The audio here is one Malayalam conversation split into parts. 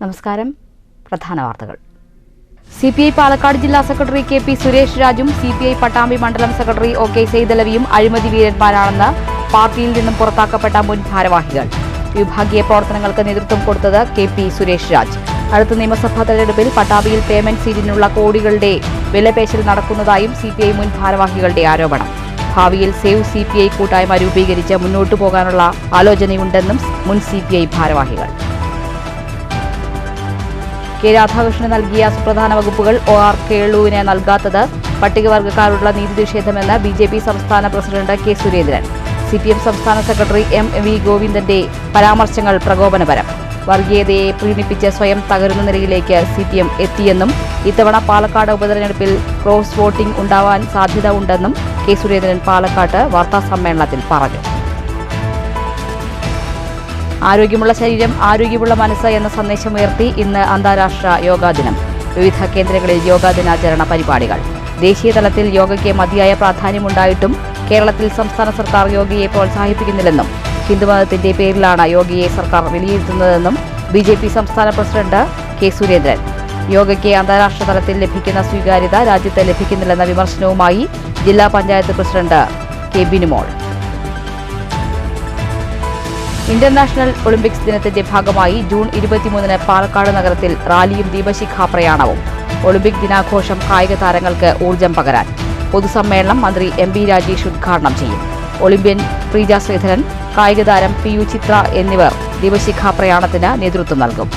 നമസ്കാരം. പ്രധാന വാർത്തകൾ. CPI പാലക്കാട് ജില്ലാ സെക്രട്ടറി KP സുരേഷ് രാജും CPI പട്ടാമ്പി മണ്ഡലം സെക്രട്ടറി OK സൈദലവിയും അഴിമതി വീരന്മാരാണെന്ന് പാർട്ടിയിൽ നിന്നും പുറത്താക്കപ്പെട്ട മുൻ ഭാരവാഹികൾ. വിഭാഗീയ പ്രവർത്തനങ്ങൾക്ക് നേതൃത്വം കൊടുത്തത് KP സുരേഷ് രാജ്. അടുത്ത നിയമസഭാ തെരഞ്ഞെടുപ്പിൽ പട്ടാമ്പിയിൽ പേയ്മെന്റ് സീറ്റിനുള്ള കോടികളുടെ വിലപേശൽ നടക്കുന്നതായും CPI മുൻ ഭാരവാഹികളുടെ ആരോപണം. ഭാവിയിൽ സേവ് CPI കൂട്ടായ്മ രൂപീകരിച്ച് മുന്നോട്ടു പോകാനുള്ള ആലോചനയുണ്ടെന്നും മുൻ CPI ഭാരവാഹികൾ. K. രാധാകൃഷ്ണന് നൽകിയ സുപ്രധാന വകുപ്പുകൾ OR കേളുവിന് നൽകാത്തത് പട്ടികവർഗക്കാരോടുള്ള നീതി നിഷേധമെന്ന് BJP സംസ്ഥാന പ്രസിഡന്റ് K. സുരേന്ദ്രൻ. CPM സംസ്ഥാന സെക്രട്ടറി M.V. ഗോവിന്ദന്റെ പരാമർശങ്ങൾ പ്രകോപനപരം. വർഗീയതയെ പ്രീണിപ്പിച്ച് സ്വയം തകരുന്ന നിലയിലേക്ക് CPM എത്തിയെന്നും ഇത്തവണ പാലക്കാട് ഉപതെരഞ്ഞെടുപ്പിൽ ക്രോസ് വോട്ടിംഗ് ഉണ്ടാവാൻ സാധ്യത ഉണ്ടെന്നും K. സുരേന്ദ്രൻ പാലക്കാട്ട് വാർത്താസമ്മേളനത്തിൽ പറഞ്ഞു. ആരോഗ്യമുള്ള ശരീരം, ആരോഗ്യമുള്ള മനസ്സ് എന്ന സന്ദേശമുയർത്തി ഇന്ന് അന്താരാഷ്ട്ര യോഗാ ദിനം. വിവിധ കേന്ദ്രങ്ങളിൽ യോഗാ ദിനാചരണ പരിപാടികൾ. ദേശീയ തലത്തിൽ യോഗയ്ക്ക് മതിയായ പ്രാധാന്യമുണ്ടായിട്ടും കേരളത്തിൽ സംസ്ഥാന സർക്കാർ യോഗയെ പ്രോത്സാഹിപ്പിക്കുന്നില്ലെന്നും ഹിന്ദുമതത്തിന്റെ പേരിലാണ് യോഗയെ സർക്കാർ വിലയിരുത്തുന്നതെന്നും BJP സംസ്ഥാന പ്രസിഡന്റ് K. സുരേന്ദ്രൻ. യോഗയ്ക്ക് അന്താരാഷ്ട്ര തലത്തിൽ ലഭിക്കുന്ന സ്വീകാര്യത രാജ്യത്ത് ലഭിക്കുന്നില്ലെന്ന വിമർശനവുമായി ജില്ലാ panchayat president K. Binumol. International Olympics ദിനത്തിന്റെ ഭാഗമായി ജൂൺ 23-ന് പാലക്കാട് നഗരത്തിൽ റാലിയും ദീപശിഖാ പ്രയാണവും. ഒളിമ്പിക് ദിനാഘോഷം കായിക താരങ്ങൾക്ക് ഊർജ്ജം പകരാൻ. പൊതുസമ്മേളനം മന്ത്രി M.B. രാജേഷ് ഉദ്ഘാടനം ചെയ്യും. ഒളിമ്പ്യൻ പ്രീജ ശ്രീധരൻ, കായിക താരം PU ചിത്ര എന്നിവർ ദീപശിഖാ പ്രയാണത്തിന് നേതൃത്വം നൽകും.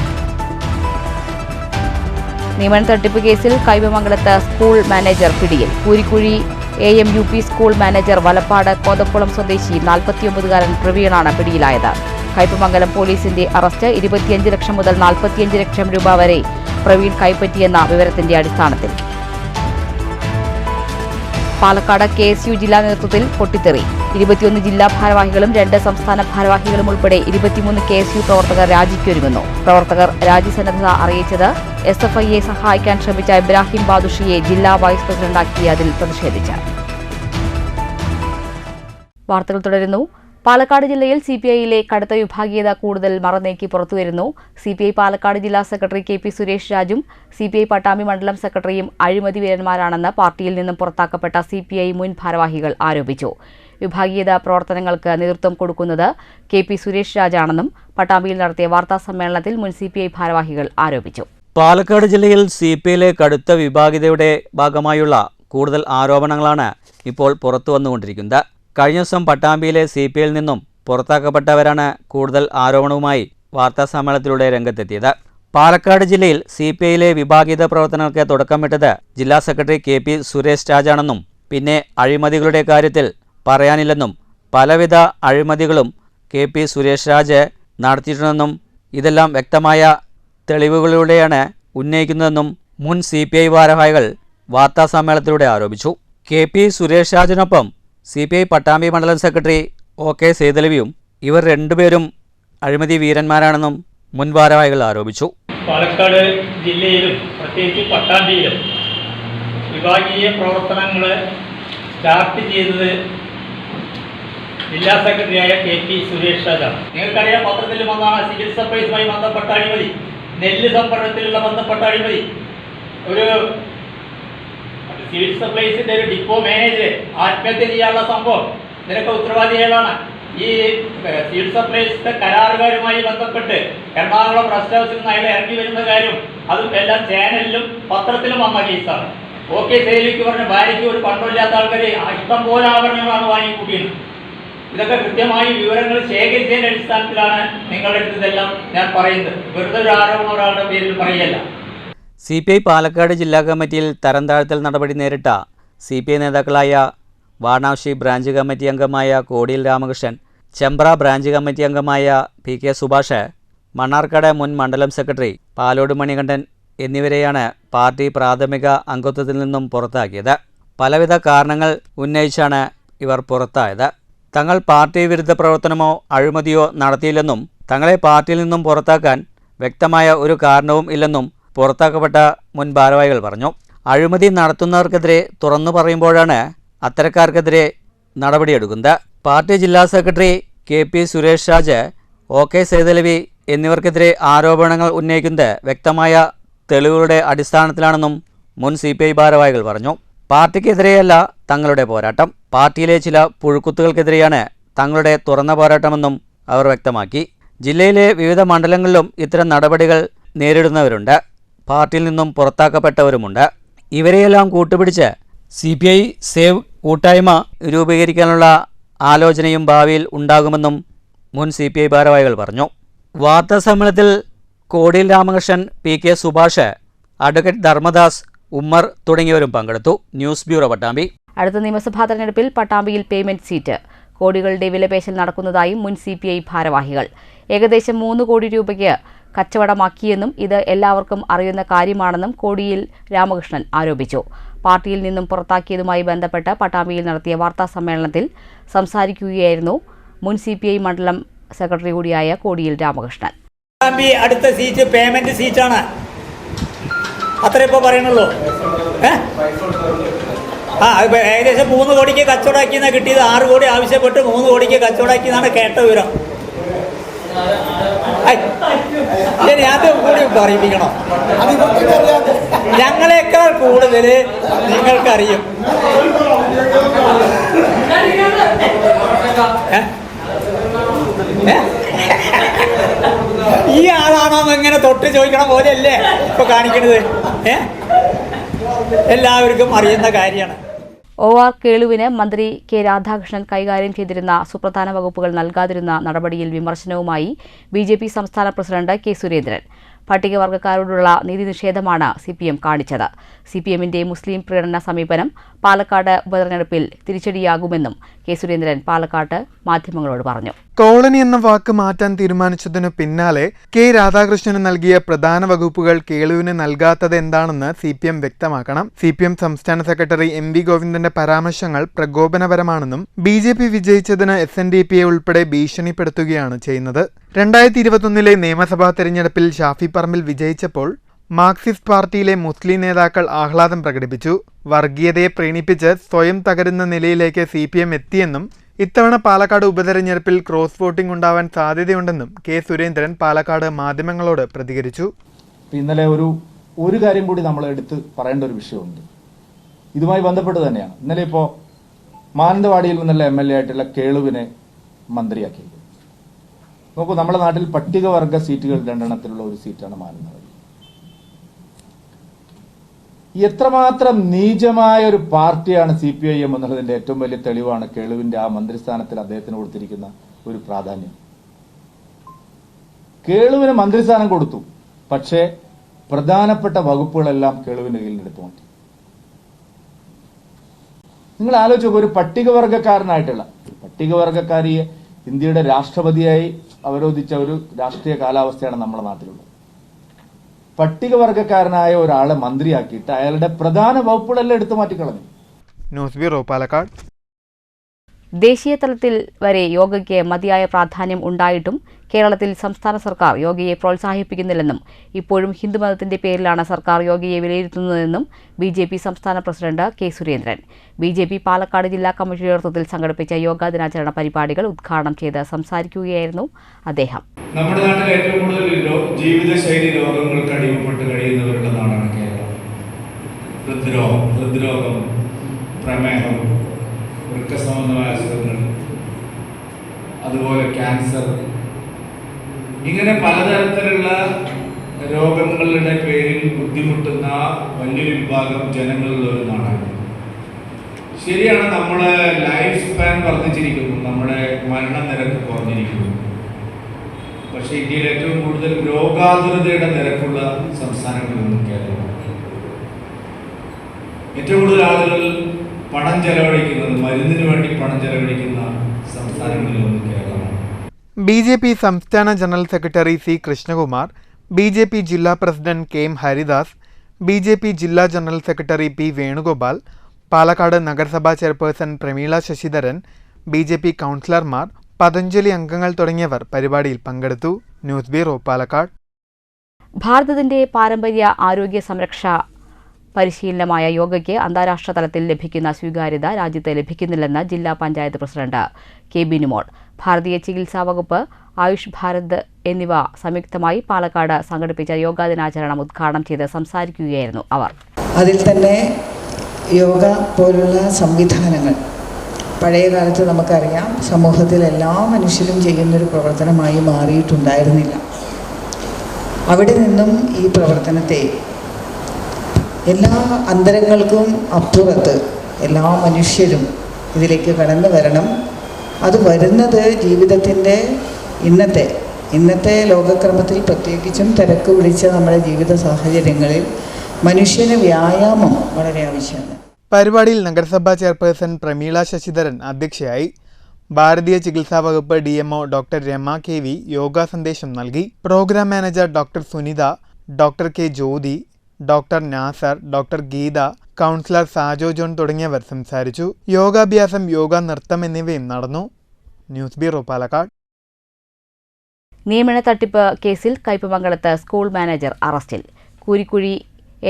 നിയമന തട്ടിപ്പ് കേസിൽ കൈവമംഗലത്ത് സ്കൂൾ മാനേജർ പിടിയിൽ. Koorikkuzhi AMUP school manager Valappad Kothakulam സ്വദേശി 49-കാരൻ പ്രവീണാണ് പിടിയിലായത്. കയ്പമംഗലം പോലീസിന്റെ അറസ്റ്റ് 25 ലക്ഷം മുതൽ 45 ലക്ഷം രൂപ വരെ പ്രവീൺ കൈപ്പറ്റിയെന്ന വിവരത്തിന്റെ അടിസ്ഥാനത്തിൽ. പാലക്കാട് KSU ജില്ലാ നേതൃത്വത്തിൽ പൊട്ടിത്തെറി. 21 ജില്ലാ ഭാരവാഹികളും 2 സംസ്ഥാന ഭാരവാഹികളും ഉൾപ്പെടെ 23 KSU പ്രവർത്തകർ രാജിക്കൊരുങ്ങുന്നു. പ്രവർത്തകർ രാജിസന്നദ്ധത അറിയിച്ചത് SFIയെ സഹായിക്കാൻ ശ്രമിച്ച ഇബ്രാഹിം ബാദുഷിയെ ജില്ലാ വൈസ് പ്രസിഡന്റാക്കിയതിൽ പ്രതിഷേധിച്ച്. വാർത്തകൾ തുടരുന്നു. പാലക്കാട് ജില്ലയിൽ CPIയിലെ കടുത്ത വിഭാഗീയത കൂടുതൽ മറനീക്കി പുറത്തുവരുന്നു. CPI പാലക്കാട് ജില്ലാ സെക്രട്ടറി KP സുരേഷ് രാജും CPI പട്ടാമ്പി മണ്ഡലം സെക്രട്ടറിയും അഴിമതി വീരന്മാരാണെന്ന് പാർട്ടിയിൽ നിന്നും പുറത്താക്കപ്പെട്ട CPI മുൻ ഭാരവാഹികൾ ആരോപിച്ചു. വിഭാഗീയത പ്രവർത്തനങ്ങൾക്ക് നേതൃത്വം കൊടുക്കുന്നത് KP സുരേഷ് രാജാണെന്നും പട്ടാമ്പിയിൽ നടത്തിയ വാർത്താസമ്മേളനത്തിൽ മുൻ CPI ഭാരവാഹികൾ ആരോപിച്ചു. പാലക്കാട് ജില്ലയിൽ CPIയിലെ കടുത്ത വിഭാഗീയതയുടെ ഭാഗമായുള്ള കൂടുതൽ ആരോപണങ്ങളാണ് ഇപ്പോൾ പുറത്തു വന്നുകൊണ്ടിരിക്കുന്നത്. കഴിഞ്ഞ ദിവസം പട്ടാമ്പിയിലെ CPIയിൽ നിന്നും പുറത്താക്കപ്പെട്ടവരാണ് കൂടുതൽ ആരോപണവുമായി വാർത്താസമ്മേളനത്തിലൂടെ രംഗത്തെത്തിയത്. പാലക്കാട് ജില്ലയിൽ CPIയിലെ വിഭാഗീയത പ്രവർത്തനങ്ങൾക്ക് തുടക്കമിട്ടത് ജില്ലാ സെക്രട്ടറി KP സുരേഷ് രാജാണെന്നും പിന്നെ അഴിമതികളുടെ കാര്യത്തിൽ പറയാനില്ലെന്നും പലവിധ അഴിമതികളും KP സുരേഷ് രാജ് നടത്തിയിട്ടുണ്ടെന്നും ഇതെല്ലാം വ്യക്തമായ തെളിവുകളിലൂടെയാണ് ഉന്നയിക്കുന്നതെന്നും മുൻ CPI ഭാരവാഹികൾ വാർത്താസമ്മേളനത്തിലൂടെ ആരോപിച്ചു. KP സുരേഷ് രാജിനൊപ്പം CPI പട്ടാമ്പി മണ്ഡലം സെക്രട്ടറി OK സൈദലവിയും ഇവർ രണ്ടുപേരും അഴിമതി വീരന്മാരാണെന്നും മുൻ ഭാരവാഹികൾ ആരോപിച്ചു. പാലക്കാട് ജില്ലയിലും പ്രത്യേകിച്ച് പട്ടാമ്പിയിലും വിഭാഗീയ പ്രവർത്തനങ്ങൾ സ്റ്റാർട്ട് ചെയ്തത് ജില്ലാ സെക്രട്ടറിയായ KP സുരേഷ് രാജാണ്. നിങ്ങൾക്കറിയാം, പത്രത്തിൽ വന്നാണ് സിവിൽ സപ്ലൈസുമായി ബന്ധപ്പെട്ട അഴിമതി, നെല്ല് സംഭരണത്തിലുള്ള ബന്ധപ്പെട്ട അഴിമതി. ഒരു സിവിൽ സപ്ലൈസിന്റെ ഒരു ഡിപ്പോ മാനേജർ ആത്മഹത്യ ചെയ്യാനുള്ള സംഭവം, ഇതിനൊക്കെ ഉത്തരവാദികളാണ്. ഈ സിവിൽ സപ്ലൈസിന്റെ കരാറുകാരുമായി ബന്ധപ്പെട്ട് എറണാകുളം റെസ്റ്റ് ഹൗസിൽ നിന്ന് അയാൾ ഇറങ്ങി വരുന്ന കാര്യം അതും എല്ലാം ചാനലിലും പത്രത്തിലും വന്ന കേസാണ്. OK സൈദലവിക്ക് പറഞ്ഞ ഭാര്യയ്ക്ക് ഒരു പണ്ടമില്ലാത്ത ആൾക്കാർ ഇഷ്ടം പോലെ ആഭരണങ്ങളാണ് വാങ്ങിക്കൂട്ടിയത്. ഇതൊക്കെ കൃത്യമായി വിവരങ്ങൾ ശേഖരിച്ചതിന്റെ അടിസ്ഥാനത്തിലാണ് നിങ്ങളുടെ അടുത്ത് ഇതെല്ലാം ഞാൻ പറയുന്നത്. വെറുതെ ഒരു ആരോപണം ഒരാളുടെ പേരിൽ പറയല്ല. CPI പാലക്കാട് ജില്ലാ കമ്മിറ്റിയിൽ തരം താഴ്ത്തൽ നടപടി നേരിട്ട CPI നേതാക്കളായ വാണാശി ബ്രാഞ്ച് കമ്മിറ്റി അംഗമായ കോടിയിൽ രാമകൃഷ്ണൻ, ചെമ്പ്ര ബ്രാഞ്ച് കമ്മിറ്റി അംഗമായ PK സുഭാഷ്, മണ്ണാർക്കാട് മുൻ മണ്ഡലം സെക്രട്ടറി പാലോട് മണികണ്ഠൻ എന്നിവരെയാണ് പാർട്ടി പ്രാഥമിക അംഗത്വത്തിൽ നിന്നും പുറത്താക്കിയത്. പലവിധ കാരണങ്ങൾ ഉന്നയിച്ചാണ് ഇവർ പുറത്തായത്. തങ്ങൾ പാർട്ടി വിരുദ്ധ പ്രവർത്തനമോ അഴിമതിയോ നടത്തിയില്ലെന്നും തങ്ങളെ പാർട്ടിയിൽ നിന്നും പുറത്താക്കാൻ വ്യക്തമായ ഒരു കാരണവും ഇല്ലെന്നും പുറത്താക്കപ്പെട്ട മുൻ ഭാരവാഹികൾ പറഞ്ഞു. അഴിമതി നടത്തുന്നവർക്കെതിരെ തുറന്നു പറയുമ്പോഴാണ് അത്തരക്കാർക്കെതിരെ നടപടിയെടുക്കുന്നത്. പാർട്ടി ജില്ലാ secretary KP Suresh Raj, OK Saidalavi എന്നിവർക്കെതിരെ ആരോപണങ്ങൾ ഉന്നയിക്കുന്നത് വ്യക്തമായ തെളിവുകളുടെ അടിസ്ഥാനത്തിലാണെന്നും മുൻ CPI ഭാരവാഹികൾ പറഞ്ഞു. പാർട്ടിക്കെതിരെയല്ല തങ്ങളുടെ പോരാട്ടം, പാർട്ടിയിലെ ചില പുഴുക്കുത്തുകൾക്കെതിരെയാണ് തങ്ങളുടെ തുറന്ന പോരാട്ടമെന്നും അവർ വ്യക്തമാക്കി. ജില്ലയിലെ വിവിധ മണ്ഡലങ്ങളിലും ഇത്തരം നടപടികൾ നേരിടുന്നവരുണ്ട്, പാർട്ടിയിൽ നിന്നും പുറത്താക്കപ്പെട്ടവരുമുണ്ട്. ഇവരെയെല്ലാം കൂട്ടുപിടിച്ച് CPI സേവ് കൂട്ടായ്മ രൂപീകരിക്കാനുള്ള ആലോചനയും ഭാവിയിൽ ഉണ്ടാകുമെന്നും മുൻ CPI ഭാരവാഹികൾ പറഞ്ഞു. വാർത്താസമ്മേളനത്തിൽ കോടിയിൽ രാമകൃഷ്ണൻ, PK സുഭാഷ്, അഡ്വക്കേറ്റ് ധർമ്മദാസ്, ഉമ്മർ തുടങ്ങിയവരും പങ്കെടുത്തു. News bureau, Pattambi. അടുത്ത നിയമസഭാ തെരഞ്ഞെടുപ്പിൽ പട്ടാമ്പിയിൽ പേയ്മെന്റ് സീറ്റ് കോടികളുടെ വിലപേശൽ നടക്കുന്നതായും മുൻ CPI ഭാരവാഹികൾ. ഏകദേശം 3 കോടി രൂപയ്ക്ക് കച്ചവടമാക്കിയെന്നും ഇത് എല്ലാവർക്കും അറിയുന്ന കാര്യമാണെന്നും കോടിയിൽ രാമകൃഷ്ണൻ ആരോപിച്ചു. പാർട്ടിയിൽ നിന്നും പുറത്താക്കിയതുമായി ബന്ധപ്പെട്ട് പട്ടാമ്പിയിൽ നടത്തിയ വാർത്താ സമ്മേളനത്തിൽ സംസാരിക്കുകയായിരുന്നു മുൻ CPI മണ്ഡലം സെക്രട്ടറി കൂടിയായ കോടിയിൽ രാമകൃഷ്ണൻ. അടുത്ത സീറ്റ് പേയ്മെന്റ് സീറ്റാണ്, അത്രേ ഇപ്പോൾ പറയുന്നുള്ളൂ. ഏകദേശം 3 കോടിക്ക് കച്ചവടമാക്കിയെന്നാണ് കിട്ടിയത്. 6 കോടി ആവശ്യപ്പെട്ട് 3 കോടിക്ക് കച്ചവടമാക്കിയെന്നാണ് കേട്ട വിവരം. ഇനി അത് കൂടി പറയിപ്പിക്കണോ? ഞങ്ങളെക്കാൾ കൂടുതൽ നിങ്ങൾക്കറിയും. ഈ ആളാണോ എങ്ങനെ തൊട്ട് ചോദിക്കണ പോലെയല്ലേ ഇപ്പൊ കാണിക്കണത്? എല്ലാവർക്കും അറിയുന്ന കാര്യമാണ്. OR കേളുവിന് മന്ത്രി K രാധാകൃഷ്ണൻ കൈകാര്യം ചെയ്തിരുന്ന സുപ്രധാന വകുപ്പുകൾ നൽകാതിരുന്ന നടപടിയിൽ വിമർശനവുമായി BJP സംസ്ഥാന പ്രസിഡന്റ് K സുരേന്ദ്രൻ. പട്ടികവർഗക്കാരോടുള്ള നീതി നിഷേധമാണ് CPM കാണിച്ചത്. CPMന്റെ മുസ്ലിം പ്രീണന സമീപനം പാലക്കാട് ഉപതെരഞ്ഞെടുപ്പിൽ തിരിച്ചടിയാകുമെന്നും K സുരേന്ദ്രൻ പാലക്കാട്ട് മാധ്യമങ്ങളോട് പറഞ്ഞു. കോളനി എന്ന വാക്ക് മാറ്റാൻ തീരുമാനിച്ചതിനു പിന്നാലെ K രാധാകൃഷ്ണന് നൽകിയ പ്രധാന വകുപ്പുകൾ കേളുവിന് നൽകാത്തത് എന്താണെന്ന് CPM വ്യക്തമാക്കണം. CPM സംസ്ഥാന സെക്രട്ടറി MV ഗോവിന്ദന്റെ പരാമർശങ്ങൾ പ്രകോപനപരമാണെന്നും BJP വിജയിച്ചതിന് SNDPയെ ഉൾപ്പെടെ ഭീഷണിപ്പെടുത്തുകയാണ് ചെയ്യുന്നത്. 2021 നിയമസഭാ തെരഞ്ഞെടുപ്പിൽ ഷാഫി പറമ്പിൽ വിജയിച്ചപ്പോൾ മാർക്സിസ്റ്റ് പാർട്ടിയിലെ മുസ്ലിം നേതാക്കൾ ആഹ്ലാദം പ്രകടിപ്പിച്ചു. വർഗീയതയെ പ്രീണിപ്പിച്ച് സ്വയം തകരുന്ന നിലയിലേക്ക് CPM എത്തിയെന്നും ഇത്തവണ പാലക്കാട് ഉപതെരഞ്ഞെടുപ്പിൽ ക്രോസ് വോട്ടിംഗ് ഉണ്ടാവാൻ സാധ്യതയുണ്ടെന്നും K സുരേന്ദ്രൻ പാലക്കാട് മാധ്യമങ്ങളോട് പ്രതികരിച്ചു. ഇന്നലെ ഒരു കാര്യം കൂടി നമ്മൾ എടുത്ത് പറയേണ്ട ഒരു വിഷയമുണ്ട്. ഇതുമായി ബന്ധപ്പെട്ട് തന്നെയാണ് ഇന്നലെ ഇപ്പോൾ മാനന്തവാടിയിൽ നിന്നുള്ള MLA ആയിട്ടുള്ള കേളുവിനെ മന്ത്രിയാക്കിയത്. നോക്കൂ, നമ്മുടെ നാട്ടിൽ പട്ടികവർഗ സീറ്റുകൾ 2 ഒരു സീറ്റാണ് മാനന്തവാടി. എത്രമാത്രം നീചമായ ഒരു പാർട്ടിയാണ് CPIM എന്നുള്ളതിന്റെ ഏറ്റവും വലിയ തെളിവാണ് കേളുവിന്റെ ആ മന്ത്രിസ്ഥാനത്തിൽ അദ്ദേഹത്തിന് കൊടുത്തിരിക്കുന്ന ഒരു പ്രാധാന്യം. കേളുവിന് മന്ത്രിസ്ഥാനം കൊടുത്തു, പക്ഷേ പ്രധാനപ്പെട്ട വകുപ്പുകളെല്ലാം കേളുവിന്റെ കയ്യിൽ നിന്ന് എടുത്തു മാറ്റി. നിങ്ങൾ ആലോചിച്ച് നോക്കൂ, ഒരു പട്ടികവർഗക്കാരിയെ ഇന്ത്യയുടെ രാഷ്ട്രപതിയായി അവരോധിച്ച ഒരു രാഷ്ട്രീയ കാലാവസ്ഥയാണ് നമ്മുടെ നാട്ടിലുള്ളത്. പട്ടികവർഗക്കാരനായ ഒരാളെ മന്ത്രിയാക്കിയിട്ട് അയാളുടെ പ്രധാന വകുപ്പുകളെല്ലാം എടുത്തു മാറ്റിക്കളഞ്ഞു. News bureau, Palakkad. ദേശീയ തലത്തിൽ വരെ യോഗയ്ക്ക് മതിയായ പ്രാധാന്യം ഉണ്ടായിട്ടും കേരളത്തിൽ സംസ്ഥാന സർക്കാർ യോഗയെ പ്രോത്സാഹിപ്പിക്കുന്നില്ലെന്നും ഇപ്പോഴും ഹിന്ദുമതത്തിന്റെ പേരിലാണ് സർക്കാർ യോഗയെ വിലയിരുത്തുന്നതെന്നും BJP സംസ്ഥാന president K Surendran. BJP Palakkad ജില്ലാ കമ്മിറ്റിയുടെ നേതൃത്വത്തിൽ സംഘടിപ്പിച്ച യോഗാ ദിനാചരണ പരിപാടികൾ ഉദ്ഘാടനം ചെയ്ത് സംസാരിക്കുകയായിരുന്നു അദ്ദേഹം. നമ്മുടെ നാട്ടിൽ ഏറ്റവും കൂടുതൽ ജീവിതശൈലി രോഗങ്ങൾക്ക് അടിമപ്പെട്ട് കഴിയുന്നവരുടെ നാടാണ് കേരളം. ഹൃദ്രോഗം, പ്രമേഹം, വൃക്കസംബന്ധമായ അസുഖങ്ങൾ, അതുപോലെ ക്യാൻസർ, ഇങ്ങനെ പലതരത്തിലുള്ള രോഗങ്ങളുടെ പേരിൽ ബുദ്ധിമുട്ടുന്ന വലിയൊരു വിഭാഗം ജനങ്ങളുള്ള ഒരു നാടാണ്. ശരിയാണ്, നമ്മുടെ ലൈഫ് സ്പാൻ വർദ്ധിച്ചിരിക്കുന്നു, നമ്മുടെ മരണനിരക്ക് കുറഞ്ഞിരിക്കുന്നു. പക്ഷേ ഇന്ത്യയിൽ ഏറ്റവും കൂടുതൽ രോഗാതുരതയുടെ നിരക്കുള്ള സംസ്ഥാനങ്ങളിലൊന്നും കേരളമാണ്. ഏറ്റവും കൂടുതൽ ആളുകൾ പണം ചെലവഴിക്കുന്നത്, മരുന്നിന് വേണ്ടി പണം ചെലവഴിക്കുന്ന സംസ്ഥാനങ്ങളിലൊന്നും കേരളമാണ്. BJP സംസ്ഥാന general secretary C Krishnakumar, BJP ജില്ലാ പ്രസിഡന്റ് KM ഹരിദാസ്, BJP ജില്ലാ general secretary P Venugopal, Palakkad നഗരസഭാ ചെയർപേഴ്സൺ പ്രമീള ശശിധരൻ, BJP കൗൺസിലർമാർ, പതഞ്ജലി അംഗങ്ങൾ തുടങ്ങിയവർ പരിപാടിയിൽ പങ്കെടുത്തു. News bureau, Palakkad. ഭാരതത്തിന്റെ പാരമ്പര്യ ആരോഗ്യ സംരക്ഷ പരിശീലനമായ യോഗയ്ക്ക് അന്താരാഷ്ട്ര തലത്തിൽ ലഭിക്കുന്ന സ്വീകാര്യത രാജ്യത്ത് ലഭിക്കുന്നില്ലെന്ന് ജില്ലാ പഞ്ചായത്ത് പ്രസിഡന്റ് K ബിനുമോൾ. ഭാരതീയ ചികിത്സാ വകുപ്പ് ആയുഷ് ഭാരത് എന്നിവ സംയുക്തമായി പാലക്കാട് സംഘടിപ്പിച്ച യോഗാ ദിനാചരണം ഉദ്ഘാടനം ചെയ്ത് സംസാരിക്കുകയായിരുന്നു അവർ. അതിൽ തന്നെ യോഗ പോലുള്ള സംവിധാനങ്ങൾ പഴയ കാലത്ത് നമുക്കറിയാം സമൂഹത്തിൽ എല്ലാ മനുഷ്യരും ചെയ്യുന്നൊരു പ്രവർത്തനമായി മാറിയിട്ടുണ്ടായിരുന്നില്ല. അവിടെ നിന്നും ഈ പ്രവർത്തനത്തെ എല്ലാ അന്തരങ്ങൾക്കും അപ്പുറത്ത് എല്ലാ മനുഷ്യരും ഇതിലേക്ക് കടന്നു വരണം. അത് വരുന്നത് ജീവിതത്തിൻ്റെ ഇന്നത്തെ ലോകക്രമത്തിൽ പ്രത്യേകിച്ചും തിരക്ക് പിടിച്ച നമ്മുടെ ജീവിത സാഹചര്യങ്ങളിൽ മനുഷ്യന് വ്യായാമം വളരെ ആവശ്യമാണ്. പരിപാടിയിൽ നഗരസഭാ ചെയർപേഴ്സൺ പ്രമീള ശശിധരൻ അധ്യക്ഷയായി. ഭാരതീയ ചികിത്സാ വകുപ്പ് DMO doctor Rama KV yoga സന്ദേശം നൽകി. Programme manager doctor Sunitha, doctor K Jyothi, doctor Nasar, doctor Geetha, counsellor Sajo John തുടങ്ങിയവർ സംസാരിച്ചു. യോഗാഭ്യാസം, യോഗ നൃത്തം എന്നിവയും നടന്നു. News bureau, Palakkad. നിയമന തട്ടിപ്പ് കേസിൽ കയ്പമംഗലത്ത് സ്കൂൾ മാനേജർ അറസ്റ്റിൽ. Koorikkuzhi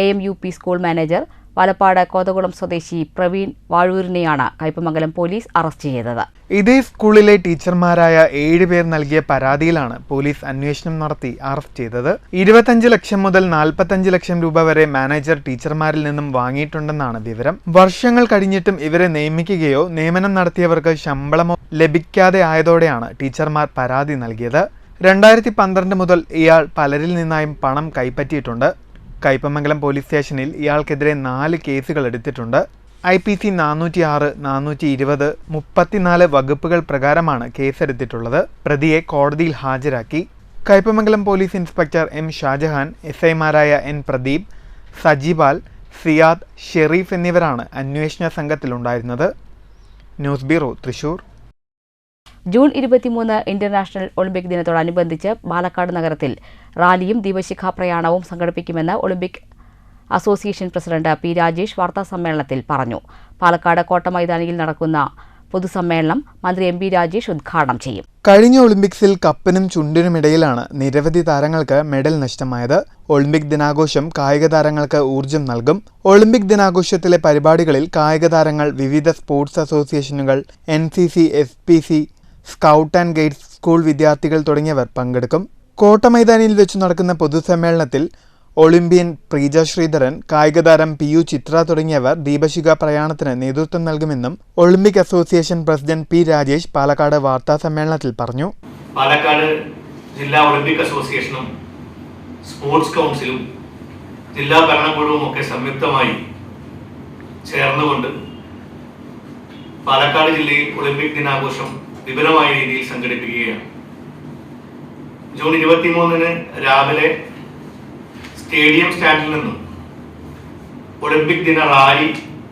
AMUP school manager Valappad Kothakulam സ്വദേശി പ്രവീൺ വാഴൂരിനെയാണ് കയ്പമംഗലം പോലീസ് അറസ്റ്റ് ചെയ്തത്. ഇതേ സ്കൂളിലെ ടീച്ചർമാരായ 7 പേർ നൽകിയ പരാതിയിലാണ് പോലീസ് അന്വേഷണം നടത്തി അറസ്റ്റ് ചെയ്തത്. 25 ലക്ഷം മുതൽ 45 ലക്ഷം രൂപ വരെ മാനേജർ ടീച്ചർമാരിൽ നിന്നും വാങ്ങിയിട്ടുണ്ടെന്നാണ് വിവരം. വർഷങ്ങൾ കഴിഞ്ഞിട്ടും ഇവരെ നിയമിക്കുകയോ നിയമനം നടത്തിയവർക്ക് ശമ്പളമോ ലഭിക്കാതെ ആയതോടെയാണ് ടീച്ചർമാർ പരാതി നൽകിയത്. 2012 മുതൽ ഇയാൾ പലരിൽ നിന്നായും പണം കൈപ്പറ്റിയിട്ടുണ്ട്. കയ്പമംഗലം പോലീസ് സ്റ്റേഷനിൽ ഇയാൾക്കെതിരെ 4 കേസുകൾ എടുത്തിട്ടുണ്ട്. IPC 406, 420, 34 വകുപ്പുകൾ പ്രകാരമാണ് കേസെടുത്തിട്ടുള്ളത്. പ്രതിയെ കോടതിയിൽ ഹാജരാക്കി. Kaipamangalam police inspector M Shajahan, SIമാരായ N പ്രദീപ്, സജിപാൽ, സിയാദ്, ഷെറീഫ് എന്നിവരാണ് അന്വേഷണ സംഘത്തിലുണ്ടായിരുന്നത്. News bureau, Thrissur. June 23 international Olympic ദിനത്തോടനുബന്ധിച്ച് പാലക്കാട് നഗരത്തിൽ റാലിയും ദീപശിഖാ പ്രയാണവും സംഘടിപ്പിക്കുമെന്ന് Olympic association president P Rajesh വാർത്താസമ്മേളനത്തിൽ പറഞ്ഞു. പാലക്കാട് കോട്ടമൈതാനിയിൽ നടക്കുന്ന പൊതുസമ്മേളനം മന്ത്രി MP രാജേഷ് ഉദ്ഘാടനം ചെയ്യും. കഴിഞ്ഞ ഒളിമ്പിക്സിൽ കപ്പിനും ചുണ്ടിനുമിടയിലാണ് നിരവധി താരങ്ങൾക്ക് മെഡൽ നഷ്ടമായത്. ഒളിമ്പിക് ദിനാഘോഷം കായിക താരങ്ങൾക്ക് ഊർജം നൽകും. ഒളിമ്പിക് ദിനാഘോഷത്തിലെ പരിപാടികളിൽ കായിക താരങ്ങൾ, വിവിധ സ്പോർട്സ് അസോസിയേഷനുകൾ, NCC, SPC, scout and guides, school വിദ്യാർത്ഥികൾ തുടങ്ങിയവർ പങ്കെടുക്കും. കോട്ടമൈതാനിയിൽ വെച്ച് നടക്കുന്ന പൊതുസമ്മേളനത്തിൽ ഒളിമ്പ്യൻ പ്രീജ ശ്രീധരൻ, കായിക താരം PU ചിത്ര തുടങ്ങിയവർ ദീപശിഖ പ്രയാണത്തിന് നേതൃത്വം നൽകുമെന്നും Olympic association president P Rajesh Palakkad വാർത്താ സമ്മേളനത്തിൽ പറഞ്ഞു. പാലക്കാട് ജില്ലാ ഒളിമ്പിക് അസോസിയേഷനും സ്പോർട്സ് കൗൺസിലും ജില്ലാ ഭരണകൂടവും ഒക്കെ സംയുക്തമായി ചേർന്നുകൊണ്ട് പാലക്കാട് ജില്ലയിൽ ഒളിമ്പിക് ദിനാഘോഷം വിപുലമായ രീതിയിൽ സംഘടിപ്പിക്കുകയാണ്. ജൂൺ 23 രാവിലെ സ്റ്റേഡിയം സ്റ്റാൻഡിൽ നിന്നും ഒളിമ്പിക് ദിന റാലി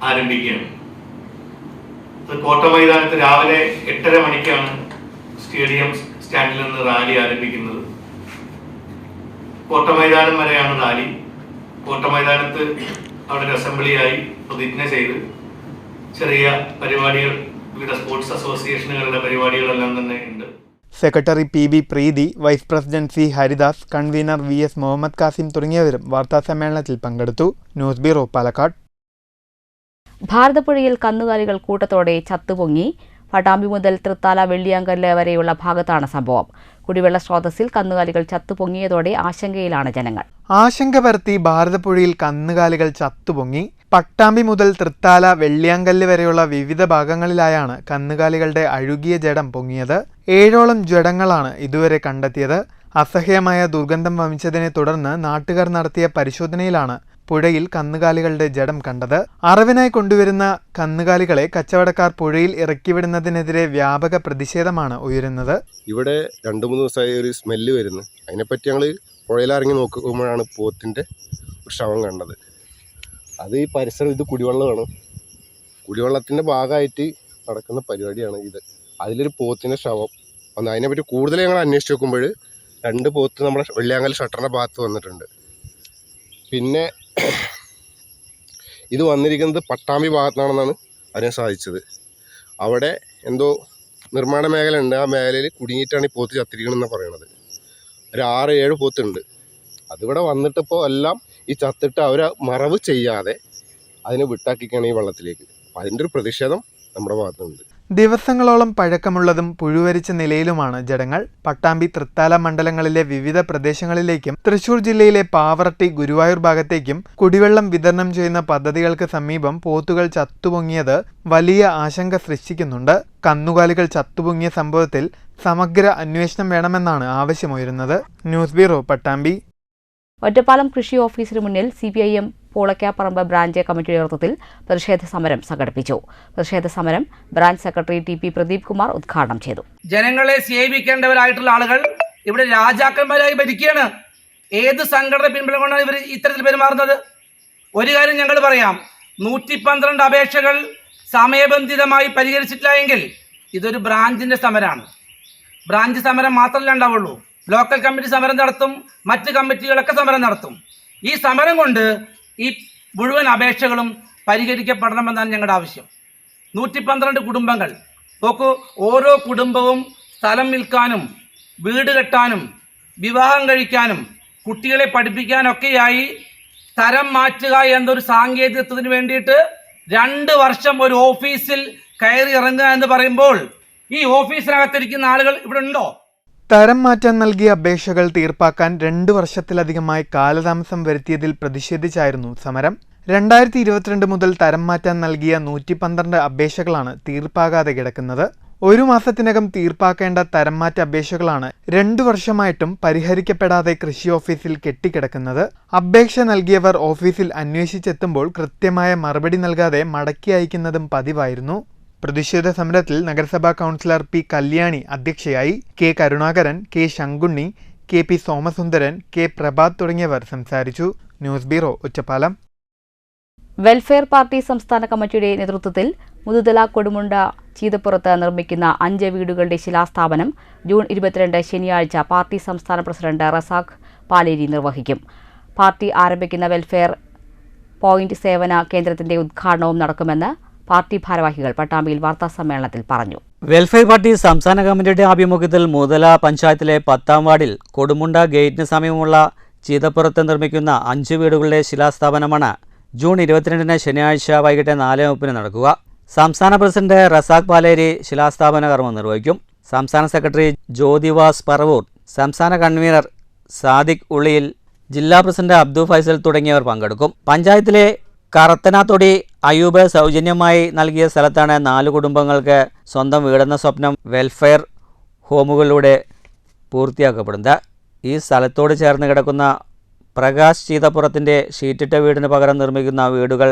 ആരംഭിക്കുകയാണ്. അത് കോട്ടമൈതാനത്ത് രാവിലെ 8:30 മണിക്കാണ് സ്റ്റേഡിയം സ്റ്റാൻഡിൽ നിന്ന് റാലി ആരംഭിക്കുന്നത്. കോട്ടമൈതാനം വരെയാണ് റാലി. കോട്ടമൈതാനത്ത് അവിടെ അസംബ്ലിയായി പ്രതിജ്ഞ ചെയ്ത് ചെറിയ പരിപാടികൾ, വിവിധ സ്പോർട്സ് അസോസിയേഷനുകളുടെ പരിപാടികളെല്ലാം തന്നെ ഉണ്ട്. Secretary PB Preethi, vice president C Haridas, convener VS Muhammad Kasim തുടങ്ങിയവരും വാർത്താസമ്മേളനത്തിൽ പങ്കെടുത്തു. News bureau, Palakkad. ഭാരതപ്പുഴയിൽ കന്നുകാലികൾ കൂട്ടത്തോടെ ചത്തുപൊങ്ങി. പട്ടാമ്പി മുതൽ തൃത്താല വെള്ളിയാങ്കല്ല് വരെയുള്ള ഭാഗത്താണ് സംഭവം. കുടിവെള്ള സ്രോതസ്സിൽ കന്നുകാലികൾ ചത്തുപൊങ്ങിയതോടെ ആശങ്കയിലാണ് ജനങ്ങൾ. ആശങ്ക പരത്തി ഭാരതപ്പുഴയിൽ കന്നുകാലികൾ ചത്തുപൊങ്ങി. പട്ടാമ്പി മുതൽ തൃത്താല വെള്ളിയാങ്കല്ല് വരെയുള്ള വിവിധ ഭാഗങ്ങളിലായാണ് കന്നുകാലികളുടെ അഴുകിയ ജഡം പൊങ്ങിയത്. 7ഓളം ജഡങ്ങളാണ് ഇതുവരെ കണ്ടെത്തിയത്. അസഹ്യമായ ദുർഗന്ധം വമിച്ചതിനെ തുടർന്ന് നാട്ടുകാർ നടത്തിയ പരിശോധനയിലാണ് പുഴയിൽ കന്നുകാലികളുടെ ജഡം കണ്ടത്. അറവിനായി കൊണ്ടുവരുന്ന കന്നുകാലികളെ കച്ചവടക്കാർ പുഴയിൽ ഇറക്കിവിടുന്നതിനെതിരെ വ്യാപക പ്രതിഷേധമാണ് ഉയരുന്നത്. ഇവിടെ 2-3 ദിവസമായി ഒരു സ്മെല്ല് വരുന്നു. അതിനെപ്പറ്റി ഞങ്ങൾ പുഴയിലിറങ്ങി നോക്കുമ്പോഴാണ് പോത്തിൻ്റെ ഒരു ശവം കണ്ടത്. അത് ഈ പരിസരം, ഇത് കുടിവെള്ളമാണ്. കുടിവെള്ളത്തിൻ്റെ ഭാഗമായിട്ട് നടക്കുന്ന പരിപാടിയാണ് ഇത്. അതിലൊരു പോത്തിൻ്റെ ശവം വന്നു. അതിനെപ്പറ്റി കൂടുതൽ ഞങ്ങൾ അന്വേഷിച്ച് നോക്കുമ്പോൾ 2 പോത്ത് നമ്മുടെ വെള്ളിയാങ്കൽ ഷട്ടറിൻ്റെ ഭാഗത്ത് വന്നിട്ടുണ്ട്. പിന്നെ ഇത് വന്നിരിക്കുന്നത് പട്ടാമ്പി ഭാഗത്താണെന്നാണ് അറിയാൻ സാധിച്ചത്. അവിടെ എന്തോ നിർമ്മാണ മേഖല ഉണ്ട്. ആ മേഖലയിൽ കുടുങ്ങിയിട്ടാണ് ഈ പോത്ത് ചത്തിരിക്കണമെന്നാണ് പറയണത്. ഒരു 6-7 പോത്തുണ്ട്. അതിവിടെ വന്നിട്ടിപ്പോൾ എല്ലാം ഈ ചത്തിട്ട് അവർ മറവ് ചെയ്യാതെ അതിനെ വിട്ടാക്കിക്കാണ് ഈ വെള്ളത്തിലേക്ക്. അപ്പം അതിൻ്റെ ഒരു പ്രതിഷേധം നമ്മുടെ ഭാഗത്തുണ്ട്. ദിവസങ്ങളോളം പഴക്കമുള്ളതും പുഴുവരിച്ച നിലയിലുമാണ് ജഡങ്ങൾ. പട്ടാമ്പി, തൃത്താല മണ്ഡലങ്ങളിലെ വിവിധ പ്രദേശങ്ങളിലേക്കും തൃശൂർ ജില്ലയിലെ പാവറട്ടി, ഗുരുവായൂർ ഭാഗത്തേക്കും കുടിവെള്ളം വിതരണം ചെയ്യുന്ന പദ്ധതികൾക്ക് സമീപം പോത്തുകൾ ചത്തുപൊങ്ങിയത് വലിയ ആശങ്ക സൃഷ്ടിക്കുന്നുണ്ട്. കന്നുകാലികൾ ചത്തുപൊങ്ങിയ സംഭവത്തിൽ സമഗ്ര അന്വേഷണം വേണമെന്നാണ് ആവശ്യമുയരുന്നത്. News bureau, Pattambi. ഒറ്റപ്പാലം കൃഷി ഓഫീസിന് മുന്നിൽ CPIM പൂളക്കാപ്പറമ്പ് ബ്രാഞ്ച് കമ്മിറ്റിയുടെ നേതൃത്വത്തിൽ പ്രതിഷേധ സമരം സംഘടിപ്പിച്ചു. പ്രതിഷേധ സമരം branch secretary TP Pradeep Kumar ഉദ്ഘാടനം ചെയ്തു. ജനങ്ങളെ സേവിക്കേണ്ടവരായിട്ടുള്ള ആളുകൾ ഇവിടെ രാജാക്കന്മാരായി ഭരിക്കുകയാണ്. ഏത് സംഘടന പിൻബലം കൊണ്ടാണ് ഇവർ ഇത്തരത്തിൽ പെരുമാറുന്നത്? ഒരു കാര്യം ഞങ്ങൾ പറയാം, 112 അപേക്ഷകൾ സമയബന്ധിതമായി പരിഹരിച്ചിട്ടില്ല എങ്കിൽ ഇതൊരു ബ്രാഞ്ചിന്റെ സമരമാണ്. ബ്രാഞ്ച് സമരം മാത്രമല്ല ഉണ്ടാവുള്ളൂ, ലോക്കൽ കമ്മിറ്റി സമരം നടത്തും, മറ്റ് കമ്മിറ്റികളൊക്കെ സമരം നടത്തും. ഈ സമരം കൊണ്ട് ഈ മുഴുവൻ അപേക്ഷകളും പരിഹരിക്കപ്പെടണമെന്നാണ് ഞങ്ങളുടെ ആവശ്യം. 112 കുടുംബങ്ങൾ നോക്കൂ, ഓരോ കുടുംബവും സ്ഥലം വിൽക്കാനും വീട് കെട്ടാനും വിവാഹം കഴിക്കാനും കുട്ടികളെ പഠിപ്പിക്കാനൊക്കെയായി തരം മാറ്റുക എന്നൊരു സാങ്കേതികത്വത്തിന് വേണ്ടിയിട്ട് 2 വർഷം ഒരു ഓഫീസിൽ കയറി ഇറങ്ങുക എന്ന് പറയുമ്പോൾ ഈ ഓഫീസിനകത്തിരിക്കുന്ന ആളുകൾ ഇവിടെ ഉണ്ടോ? തരം മാറ്റാൻ നൽകിയ അപേക്ഷകൾ തീർപ്പാക്കാൻ 2 വർഷത്തിലധികമായി കാലതാമസം വരുത്തിയതിൽ പ്രതിഷേധിച്ചായിരുന്നു സമരം. 2022 മുതൽ തരം മാറ്റാൻ നൽകിയ 112 അപേക്ഷകളാണ് തീർപ്പാകാതെ കിടക്കുന്നത്. 1 മാസത്തിനകം തീർപ്പാക്കേണ്ട തരം മാറ്റ അപേക്ഷകളാണ് 2 വർഷമായിട്ടും പരിഹരിക്കപ്പെടാതെ കൃഷി ഓഫീസിൽ കെട്ടിക്കിടക്കുന്നത്. അപേക്ഷ നൽകിയവർ ഓഫീസിൽ അന്വേഷിച്ചെത്തുമ്പോൾ കൃത്യമായ മറുപടി നൽകാതെ മടക്കി അയക്കുന്നതും പതിവായിരുന്നു. പ്രതിഷേധ സമരത്തിൽ നഗരസഭാ കൗൺസിലർ P. കല്യാണി അധ്യക്ഷയായി. K. Karunakaran, K. Sankunni, KP Somasundaran, K. Prabhat തുടങ്ങിയവർ സംസാരിച്ചു. News bureau, Ottapalam. Welfare party സംസ്ഥാന കമ്മിറ്റിയുടെ നേതൃത്വത്തിൽ മുതുതല കൊടുമുണ്ട ചീതപ്പുറത്ത് നിർമ്മിക്കുന്ന 5 വീടുകളുടെ ശിലാസ്ഥാപനം ജൂൺ 22 ശനിയാഴ്ച പാർട്ടി സംസ്ഥാന പ്രസിഡന്റ് റസാഖ് പാലേരി നിർവഹിക്കും. പാർട്ടി ആരംഭിക്കുന്ന വെൽഫെയർ പോയിന്റ് സേവന കേന്ദ്രത്തിന്റെ ഉദ്ഘാടനവും നടക്കുമെന്ന് പാർട്ടി ഭാരവാഹികൾ പട്ടാമ്പിയിൽ വാർത്താസമ്മേളനത്തിൽ പറഞ്ഞു. വെൽഫെയർ പാർട്ടി സംസ്ഥാന കമ്മിറ്റിയുടെ ആഭിമുഖ്യത്തിൽ മുതല പഞ്ചായത്തിലെ 10ാം വാർഡിൽ കൊടുമുണ്ട ഗേറ്റിന് സമീപമുള്ള ചീതപ്പുറത്ത് നിർമ്മിക്കുന്ന 5 വീടുകളുടെ ശിലാസ്ഥാപനമാണ് ജൂൺ 22 ശനിയാഴ്ച വൈകിട്ട് 4:30 നടക്കുക. സംസ്ഥാന പ്രസിഡന്റ് റസാഖ് പാലേരി ശിലാസ്ഥാപന കർമ്മം നിർവഹിക്കും. സംസ്ഥാന സെക്രട്ടറി ജ്യോതിവാസ് പറവൂർ, സംസ്ഥാന കൺവീനർ സാദിഖ് ഉള്ളിയിൽ, ജില്ലാ പ്രസിഡന്റ് അബ്ദു ഫൈസൽ തുടങ്ങിയവർ പങ്കെടുക്കും. പഞ്ചായത്തിലെ കറത്തനാത്തൊടി അയൂബ് സൗജന്യമായി നൽകിയ സ്ഥലത്താണ് 4 കുടുംബങ്ങൾക്ക് സ്വന്തം വീടെന്ന സ്വപ്നം വെൽഫെയർ ഹോമുകളിലൂടെ പൂർത്തിയാക്കപ്പെടുന്നത്. ഈ സ്ഥലത്തോട് ചേർന്ന് കിടക്കുന്ന പ്രകാശ് ചീതപ്പുറത്തിൻ്റെ ഷീറ്റിട്ട വീടിന് പകരം നിർമ്മിക്കുന്ന വീടുകൾ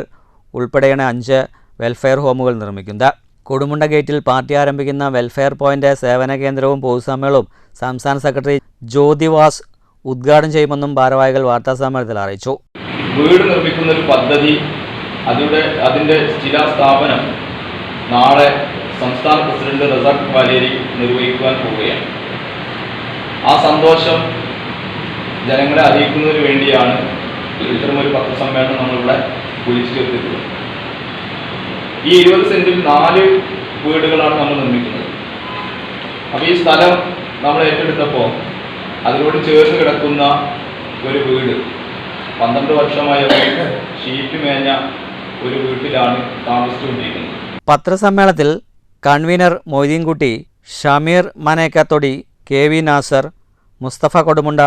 ഉൾപ്പെടെയാണ് 5 വെൽഫെയർ ഹോമുകൾ നിർമ്മിക്കുന്നത്. കൊടുമുണ്ട ഗേറ്റിൽ പാർട്ടി ആരംഭിക്കുന്ന വെൽഫെയർ പോയിന്റ് സേവന കേന്ദ്രവും പൊതുസമ്മേളനവും സംസ്ഥാന സെക്രട്ടറി ജ്യോതിവാസ് ഉദ്ഘാടനം ചെയ്യുമെന്നും ഭാരവാഹികൾ വാർത്താസമ്മേളനത്തിൽ അറിയിച്ചു. വീട് നിർമ്മിക്കുന്ന ഒരു പദ്ധതി, അതിൻ്റെ ശിലാസ്ഥാപനം നാളെ സംസ്ഥാന പ്രസിഡന്റ് റസാഖ് പാലേരി നിർവഹിക്കുവാൻ പോവുകയാണ്. ആ സന്തോഷം ജനങ്ങളെ അറിയിക്കുന്നതിന് വേണ്ടിയാണ് ഇത്തരമൊരു പത്രസമ്മേളനം നമ്മളിവിടെ വിളിച്ചു ചേർത്തിട്ടുള്ളത്. ഈ 20 സെന്റിൽ 4 വീടുകളാണ് നമ്മൾ നിർമ്മിക്കുന്നത്. അപ്പോൾ ഈ സ്ഥലം നമ്മൾ ഏറ്റെടുത്തപ്പോൾ അതിനോട് ചേർന്ന് കിടക്കുന്ന ഒരു വീട് 12 വർഷമായ ഷീറ്റ് മേഞ്ഞ ഒരു വീട്ടിലാണ് താമസിച്ചുകൊണ്ടിരിക്കുന്നത്. പത്രസമ്മേളനത്തിൽ convener Moideenkutty, Shameer Manekkathody, KV Nasar, Musthafa Kodumunda,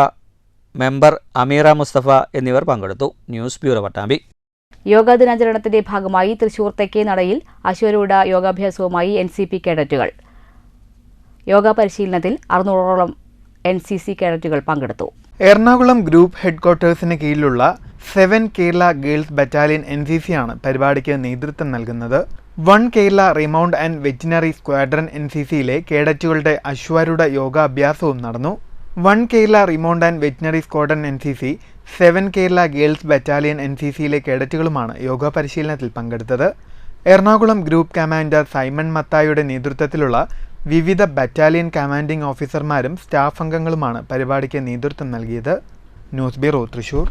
member Ameera Musthafa എന്നിവർ പങ്കെടുത്തു. News bureau, Pattambi. യോഗാ ദിനാചരണത്തിന്റെ ഭാഗമായി തൃശൂർ തെക്കേനടയിൽ അശ്വരൂഢ യോഗാഭ്യാസവുമായി NCP കേഡറ്റുകൾ. യോഗ പരിശീലനത്തിൽ 600ഓളം NCC കേഡറ്റുകൾ പങ്കെടുത്തു. എറണാകുളം ഗ്രൂപ്പ് ഹെഡ്ക്വാർട്ടേഴ്സിന് കീഴിലുള്ള 7 കേരള ഗേൾസ് ബറ്റാലിയൻ NCC ആണ് പരിപാടിക്ക് നേതൃത്വം നൽകുന്നത്. 1 Kerala remount and veterinary squadron NCCയിലെ കേഡറ്റുകളുടെ അശ്വാരൂഢ യോഗാഭ്യാസവും നടന്നു. 1 Kerala remount and veterinary squadron NCC, 7 Kerala girls battalion NCCയിലെ കേഡറ്റുകളുമാണ് യോഗ പരിശീലനത്തിൽ പങ്കെടുത്തത്. എറണാകുളം ഗ്രൂപ്പ് കമാൻഡർ സൈമൺ മത്തായുടെ നേതൃത്വത്തിലുള്ള വിവിധ ബറ്റാലിയൻ കമാൻഡിംഗ് ഓഫീസർമാരും സ്റ്റാഫ് അംഗങ്ങളുമാണ് പരിപാടിക്ക് നേതൃത്വം നൽകിയത്. News bureau, Thrissur.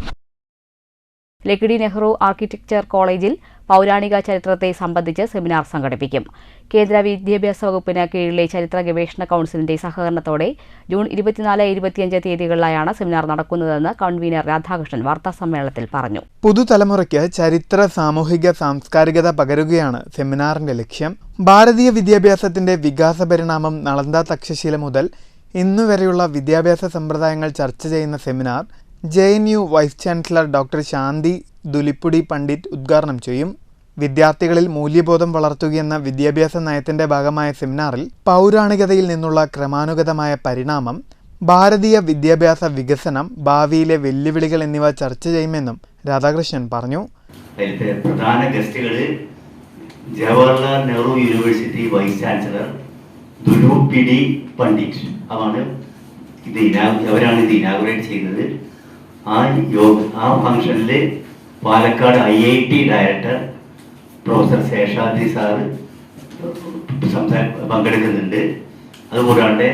Lakkidi Nehru architecture കോളേജിൽ പൗരാണിക ചരിത്രത്തെ സംബന്ധിച്ച് സെമിനാർ സംഘടിപ്പിക്കും. കേന്ദ്ര വിദ്യാഭ്യാസ വകുപ്പിന് കീഴിലെ ചരിത്ര ഗവേഷണ കൌൺസിലിന്റെ സഹകരണത്തോടെ ജൂൺ 24-25 തീയതികളിലായാണ് സെമിനാർ നടക്കുന്നതെന്ന് കൺവീനർ രാധാകൃഷ്ണൻ വാർത്താസമ്മേളനത്തിൽ പറഞ്ഞു. പുതുതലമുറയ്ക്ക് ചരിത്ര, സാമൂഹിക, സാംസ്കാരികത പകരുകയാണ് സെമിനാറിന്റെ ലക്ഷ്യം. ഭാരതീയ വിദ്യാഭ്യാസത്തിന്റെ വികാസ പരിണാമം നളന്ദ തക്ഷശില മുതൽ ഇന്നുവരെയുള്ള വിദ്യാഭ്യാസ സമ്പ്രദായങ്ങൾ ചർച്ച ചെയ്യുന്ന seminar JNU vice chancellor doctor Shanti Dhulipudi Pandit ഉദ്ഘാടനം ചെയ്യും. വിദ്യാർത്ഥികളിൽ മൂല്യബോധം വളർത്തുകയെന്ന വിദ്യാഭ്യാസ നയത്തിന്റെ ഭാഗമായ സെമിനാറിൽ പൗരാണികതയിൽ നിന്നുള്ള ക്രമാനുഗതമായ പരിണാമം, ഭാരതീയ വിദ്യാഭ്യാസ വികസനം, ഭാവിയിലെ വെല്ലുവിളികൾ എന്നിവ ചർച്ച ചെയ്യുമെന്നും രാധാകൃഷ്ണൻ പറഞ്ഞു. പ്രധാന ഗസ്റ്റുകൾ Jawaharlal Nehru university vice chancellor Dhulipudi Pandit അവരാണ് ഇത് ഇനാഗുറേറ്റ് ചെയ്തത്. ആ ഫംഗ്ഷനിൽ Palakkad IIT director professor Seshadri sir പങ്കെടുക്കുന്നുണ്ട്. അതുകൂടാണ്ട്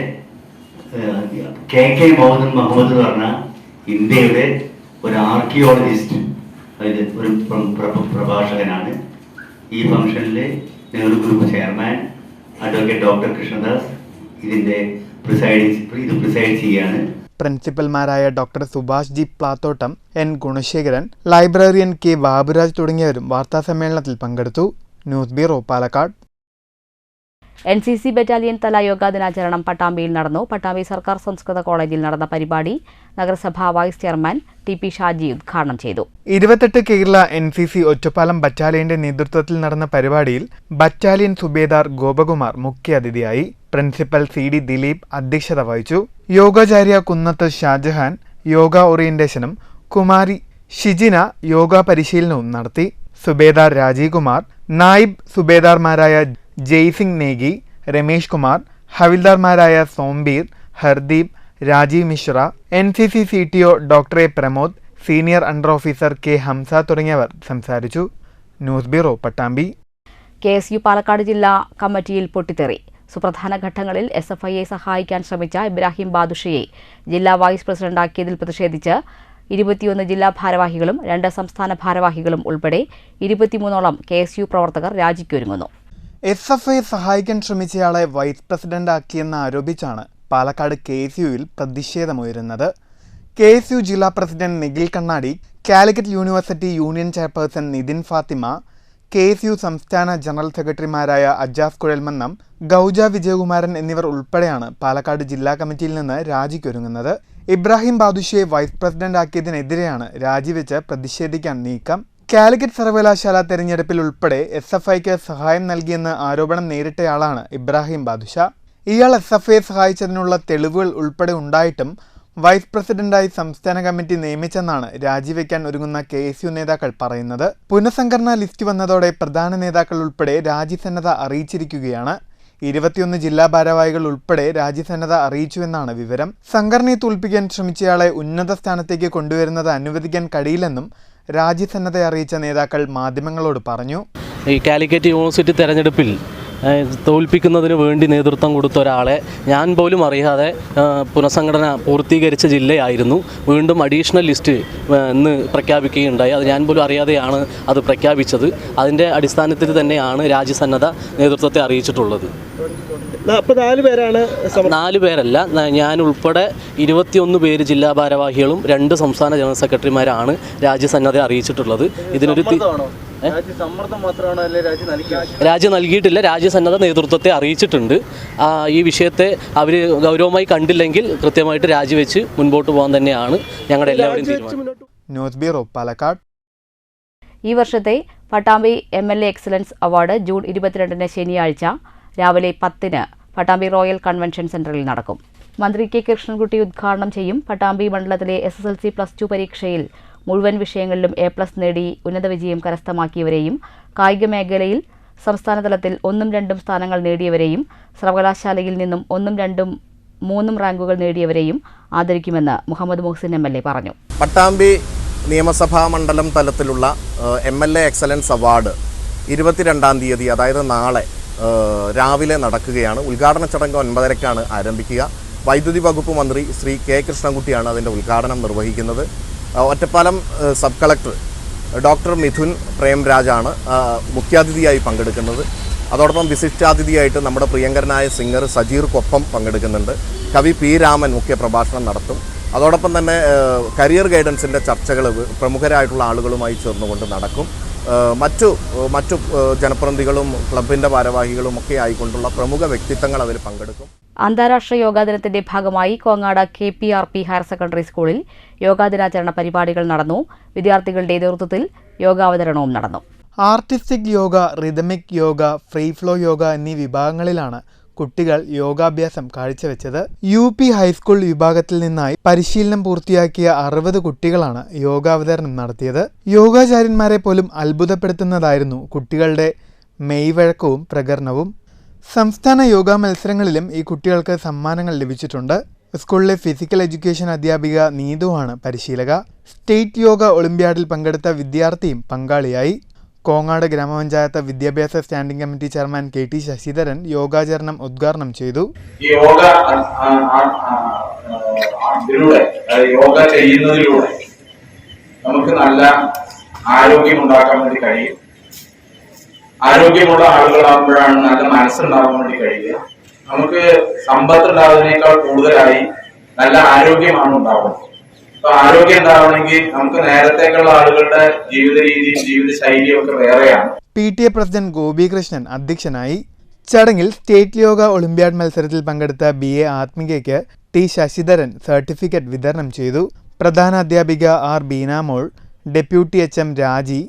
KK മുഹമ്മദ് എന്ന് പറഞ്ഞ ഇന്ത്യയുടെ ഒരു ആർക്കിയോളജിസ്റ്റ്, ഒരു പ്രഭാഷകനാണ്. ഈ ഫംഗ്ഷനിൽ Nehru group chairman advocate doctor Krishnadas preside ചെയ്യാണ്. പ്രിൻസിപ്പൽമാരായ doctor Subhash G Plathottam, N Gunasekharan, librarian K Baburaj തുടങ്ങിയവരും വാർത്താസമ്മേളനത്തിൽ പങ്കെടുത്തു. News bureau, Palakkad. NCC battalion തല യോഗാ ദിനാചരണം പട്ടാമ്പിയിൽ നടന്നു. പട്ടാമ്പി സർക്കാർ സംസ്കൃത കോളേജിൽ നടന്ന പരിപാടി നഗരസഭാ വൈസ് ചെയർമാൻ TP ഷാജി ഉദ്ഘാടനം ചെയ്തു. 28 കേരള NCC ഒറ്റപ്പാലം ബറ്റാലിയന്റെ നേതൃത്വത്തിൽ നടന്ന പരിപാടിയിൽ ബറ്റാലിയൻ സുബേദാർ ഗോപകുമാർ മുഖ്യാതിഥിയായി. പ്രിൻസിപ്പൽ CD ദിലീപ് അധ്യക്ഷത വഹിച്ചു. യോഗാചാര്യ കുന്നത്ത് ഷാജഹാൻ യോഗ ഓറിയന്റേഷനും കുമാരി ഷിജിന യോഗ പരിശീലനവും നടത്തി. സുബേദാർ രാജീവ് കുമാർ, നായിബ് സുബേദാർമാരായ ജയ്സിംഗ് നേഗി, രമേഷ് കുമാർ, ഹവിൽദാർമാരായ Sombir, Hardeep, Rajeev Mishra, NCC CTO doctor A Pramod, senior under officer K Hamsa തുടങ്ങിയവർ സംസാരിച്ചു. News bureau, Pattambi. KSU Palakkad ജില്ലാ കമ്മിറ്റിയിൽ പൊട്ടിത്തെറി. സുപ്രധാന ഘട്ടങ്ങളിൽ SFIയെ സഹായിക്കാൻ ശ്രമിച്ച ഇബ്രാഹിം ബാദുഷയെ ജില്ലാ വൈസ് പ്രസിഡന്റാക്കിയതിൽ പ്രതിഷേധിച്ച് 21 ജില്ലാ ഭാരവാഹികളും 2 സംസ്ഥാന ഭാരവാഹികളും ഉൾപ്പെടെ 23ഓളം KSU പ്രവർത്തകർ രാജിക്കൊരുങ്ങുന്നു. SFIയെ സഹായിക്കാൻ ശ്രമിച്ചയാളെ വൈസ് പ്രസിഡന്റാക്കിയെന്ന് ആരോപിച്ചാണ് പാലക്കാട് KSUവിൽ പ്രതിഷേധമുയരുന്നത്. KSU ജില്ലാ president Nikhil Kannadi, Calicut university union chairperson Nithin Fathima, KSU സംസ്ഥാന ജനറൽ സെക്രട്ടറിമാരായ അജാസ് കുഴൽമന്നം, ഗൗജ വിജയകുമാരൻ എന്നിവർ ഉൾപ്പെടെയാണ് പാലക്കാട് ജില്ലാ കമ്മിറ്റിയിൽ നിന്ന് രാജിക്കൊരുങ്ങുന്നത്. ഇബ്രാഹിം ബാദുഷയെ വൈസ് പ്രസിഡന്റാക്കിയതിനെതിരെയാണ് രാജിവെച്ച് പ്രതിഷേധിക്കാൻ നീക്കം. കാലിക്കറ്റ് സർവകലാശാല തെരഞ്ഞെടുപ്പിൽ ഉൾപ്പെടെ SFIക്ക് സഹായം നൽകിയെന്ന് ആരോപണം നേരിട്ടയാളാണ് ഇബ്രാഹിം ബാദുഷ. ഇയാൾ SFIയെ സഹായിച്ചതിനുള്ള തെളിവുകൾ ഉൾപ്പെടെ ഉണ്ടായിട്ടും വൈസ് പ്രസിഡന്റായി സംസ്ഥാന കമ്മിറ്റി നിയമിച്ചെന്നാണ് രാജിവെക്കാൻ ഒരുങ്ങുന്ന KSU നേതാക്കൾ പറയുന്നത്. പുനഃസംഘടനാ ലിസ്റ്റ് വന്നതോടെ പ്രധാന നേതാക്കൾ ഉൾപ്പെടെ രാജിസന്നദ്ധ അറിയിച്ചിരിക്കുകയാണ്. 21 ജില്ലാ ഭാരവാഹികൾ ഉൾപ്പെടെ രാജിസന്നദ്ധ അറിയിച്ചുവെന്നാണ് വിവരം. സംഘടനയെ തോൽപ്പിക്കാൻ ശ്രമിച്ചയാളെ ഉന്നത സ്ഥാനത്തേക്ക് കൊണ്ടുവരുന്നത് അനുവദിക്കാൻ കഴിയില്ലെന്നും രാജിസന്നദ്ധ അറിയിച്ച നേതാക്കൾ മാധ്യമങ്ങളോട് പറഞ്ഞു. ഈ കാലിക്കറ്റ് യൂണിവേഴ്സിറ്റി തെരഞ്ഞെടുപ്പിൽ തോൽപ്പിക്കുന്നതിന് വേണ്ടി നേതൃത്വം കൊടുത്ത ഒരാളെ ഞാൻ പോലും അറിയാതെ പുനഃസംഘടന പൂർത്തീകരിച്ച ജില്ലയായിരുന്നു. വീണ്ടും അഡീഷണൽ ലിസ്റ്റ് ഇന്ന് പ്രഖ്യാപിക്കുകയുണ്ടായി. അത് ഞാൻ പോലും അറിയാതെയാണ് അത് പ്രഖ്യാപിച്ചത്. അതിൻ്റെ അടിസ്ഥാനത്തിൽ തന്നെയാണ് രാജ്യസന്നദ്ധ നേതൃത്വത്തെ അറിയിച്ചിട്ടുള്ളത്. 4 പേരല്ല, ഞാൻ ഉൾപ്പെടെ 21 പേര് ജില്ലാ ഭാരവാഹികളും 2 സംസ്ഥാന ജനറൽ സെക്രട്ടറിമാരാണ് രാജ്യസന്നദ്ധ അറിയിച്ചിട്ടുള്ളത്. ഇതിനൊരു രാജി നൽകിയിട്ടില്ല, രാജ്യസന്നദ്ധ നേതൃത്വത്തെ അറിയിച്ചിട്ടുണ്ട്. ഈ വിഷയത്തെ അവർ ഗൗരവമായി കണ്ടില്ലെങ്കിൽ കൃത്യമായിട്ട് രാജിവെച്ച് മുൻപോട്ട് പോകാൻ തന്നെയാണ് ഞങ്ങളുടെ എല്ലാവരുടെയും തീരുമാനം. News bureau, Palakkad. ഈ വർഷത്തെ Pattambi MLA excellence award June 22 ശനിയാഴ്ച രാവിലെ 10 പട്ടാമ്പി റോയൽ കൺവെൻഷൻ സെന്ററിൽ നടക്കും. മന്ത്രി K കൃഷ്ണൻകുട്ടി ഉദ്ഘാടനം ചെയ്യും. പട്ടാമ്പി മണ്ഡലത്തിലെ SSLC +2 പരീക്ഷയിൽ മുഴുവൻ വിഷയങ്ങളിലും A+ നേടി ഉന്നത വിജയം കരസ്ഥമാക്കിയവരെയും കായിക മേഖലയിൽ സംസ്ഥാനതലത്തിൽ 1ഉം 2ഉം സ്ഥാനങ്ങൾ നേടിയവരെയും സർവകലാശാലയിൽ നിന്നും 1ഉം 2ഉം 3ഉം റാങ്കുകൾ നേടിയവരെയും ആദരിക്കുമെന്ന് മുഹമ്മദ് മുഹ്സിൻ MLA പറഞ്ഞു. പട്ടാമ്പി നിയമസഭാ മണ്ഡലം തലത്തിലുള്ള MLA എക്സലൻസ് അവാർഡ് 22-ാം തീയതി, അതായത് നാളെ രാവിലെ നടക്കുകയാണ്. ഉദ്ഘാടന ചടങ്ങ് 9:30-ക്കാണ് ആരംഭിക്കുക. വൈദ്യുതി വകുപ്പ് മന്ത്രി ശ്രീ K കൃഷ്ണൻകുട്ടിയാണ് അതിൻ്റെ ഉദ്ഘാടനം നിർവഹിക്കുന്നത്. Ottapalam sub collector doctor Mithun പ്രേംരാജാണ് മുഖ്യാതിഥിയായി പങ്കെടുക്കുന്നത്. അതോടൊപ്പം വിശിഷ്ടാതിഥിയായിട്ട് നമ്മുടെ പ്രിയങ്കരനായ സിംഗർ സജീർക്കൊപ്പം പങ്കെടുക്കുന്നുണ്ട്. കവി പി രാമൻ മുഖ്യ പ്രഭാഷണം നടത്തും. അതോടൊപ്പം തന്നെ കരിയർ ഗൈഡൻസിൻ്റെ ചർച്ചകൾ പ്രമുഖരായിട്ടുള്ള ആളുകളുമായി ചേർന്നുകൊണ്ട് നടക്കും. മറ്റു ജനപ്രതിനിധികളും ക്ലബിൻ്റെ ഭാരവാഹികളും ഒക്കെ ആയിക്കൊണ്ടുള്ള പ്രമുഖ വ്യക്തിത്വങ്ങൾ അതിൽ പങ്കെടുക്കും. അന്താരാഷ്ട്ര യോഗാ ദിനത്തിന്റെ ഭാഗമായി കോങ്ങാട് KPRP ഹയർ സെക്കൻഡറി സ്കൂളിൽ യോഗാ ദിനാചരണ പരിപാടികൾ നടന്നു. വിദ്യാർത്ഥികളുടെ നേതൃത്വത്തിൽ യോഗാവതരണവും നടന്നു. Artistic yoga, rhythmic yoga, free flow yoga എന്നീ വിഭാഗങ്ങളിലാണ് കുട്ടികൾ യോഗാഭ്യാസം കാഴ്ചവെച്ചത്. UP ഹൈസ്കൂൾ വിഭാഗത്തിൽ നിന്നായി പരിശീലനം പൂർത്തിയാക്കിയ 60 കുട്ടികളാണ് യോഗാവതരണം നടത്തിയത്. യോഗാചാര്യന്മാരെ പോലും അത്ഭുതപ്പെടുത്തുന്നതായിരുന്നു കുട്ടികളുടെ മെയ്വഴക്കവും പ്രകടനവും. സംസ്ഥാന യോഗാ മത്സരങ്ങളിലും ഈ കുട്ടികൾക്ക് സമ്മാനങ്ങൾ ലഭിച്ചിട്ടുണ്ട്. സ്കൂളിലെ ഫിസിക്കൽ എഡ്യൂക്കേഷൻ അധ്യാപിക നീതുവാണ് പരിശീലക. സ്റ്റേറ്റ് യോഗ ഒളിമ്പ്യാഡിൽ പങ്കെടുത്ത വിദ്യാർത്ഥിയും പങ്കാളിയായി. കോങ്ങാട് ഗ്രാമപഞ്ചായത്ത് വിദ്യാഭ്യാസ standing committee chairman KT Sasidharan യോഗാചരണം ഉദ്ഘാടനം ചെയ്തു. ഈ യോഗ ചെയ്യുന്നതിലൂടെ നമുക്ക് നല്ല ആരോഗ്യം ഉണ്ടാക്കാൻ വേണ്ടി കഴിയും. ആരോഗ്യമുള്ള ആളുകളാകുമ്പോഴാണ് നല്ല മനസ്സുണ്ടാകാൻ വേണ്ടി കഴിയുക. നമുക്ക് സമ്പത്ത് ഉണ്ടാകുന്നതിനേക്കാൾ കൂടുതലായി നല്ല ആരോഗ്യമാണ് ഉണ്ടാവുന്നത്. അപ്പൊ ആരോഗ്യം ഉണ്ടാവണമെങ്കിൽ നമുക്ക് നേരത്തേക്കുള്ള ആളുകളുടെ ജീവിത രീതിയും ജീവിത ശൈലിയും ഒക്കെ വേറെയാണ്. PTA പ്രസിഡന്റ് ഗോപികൃഷ്ണൻ അധ്യക്ഷനായി. ചടങ്ങിൽ സ്റ്റേറ്റ് യോഗ ഒളിമ്പ്യാഡ് മത്സരത്തിൽ പങ്കെടുത്ത BA ആത്മികയ്ക്ക് T ശശിധരൻ സർട്ടിഫിക്കറ്റ് വിതരണം ചെയ്തു. പ്രധാന അധ്യാപിക R ബീനാമോൾ, ഡെപ്യൂട്ടി HM രാജി,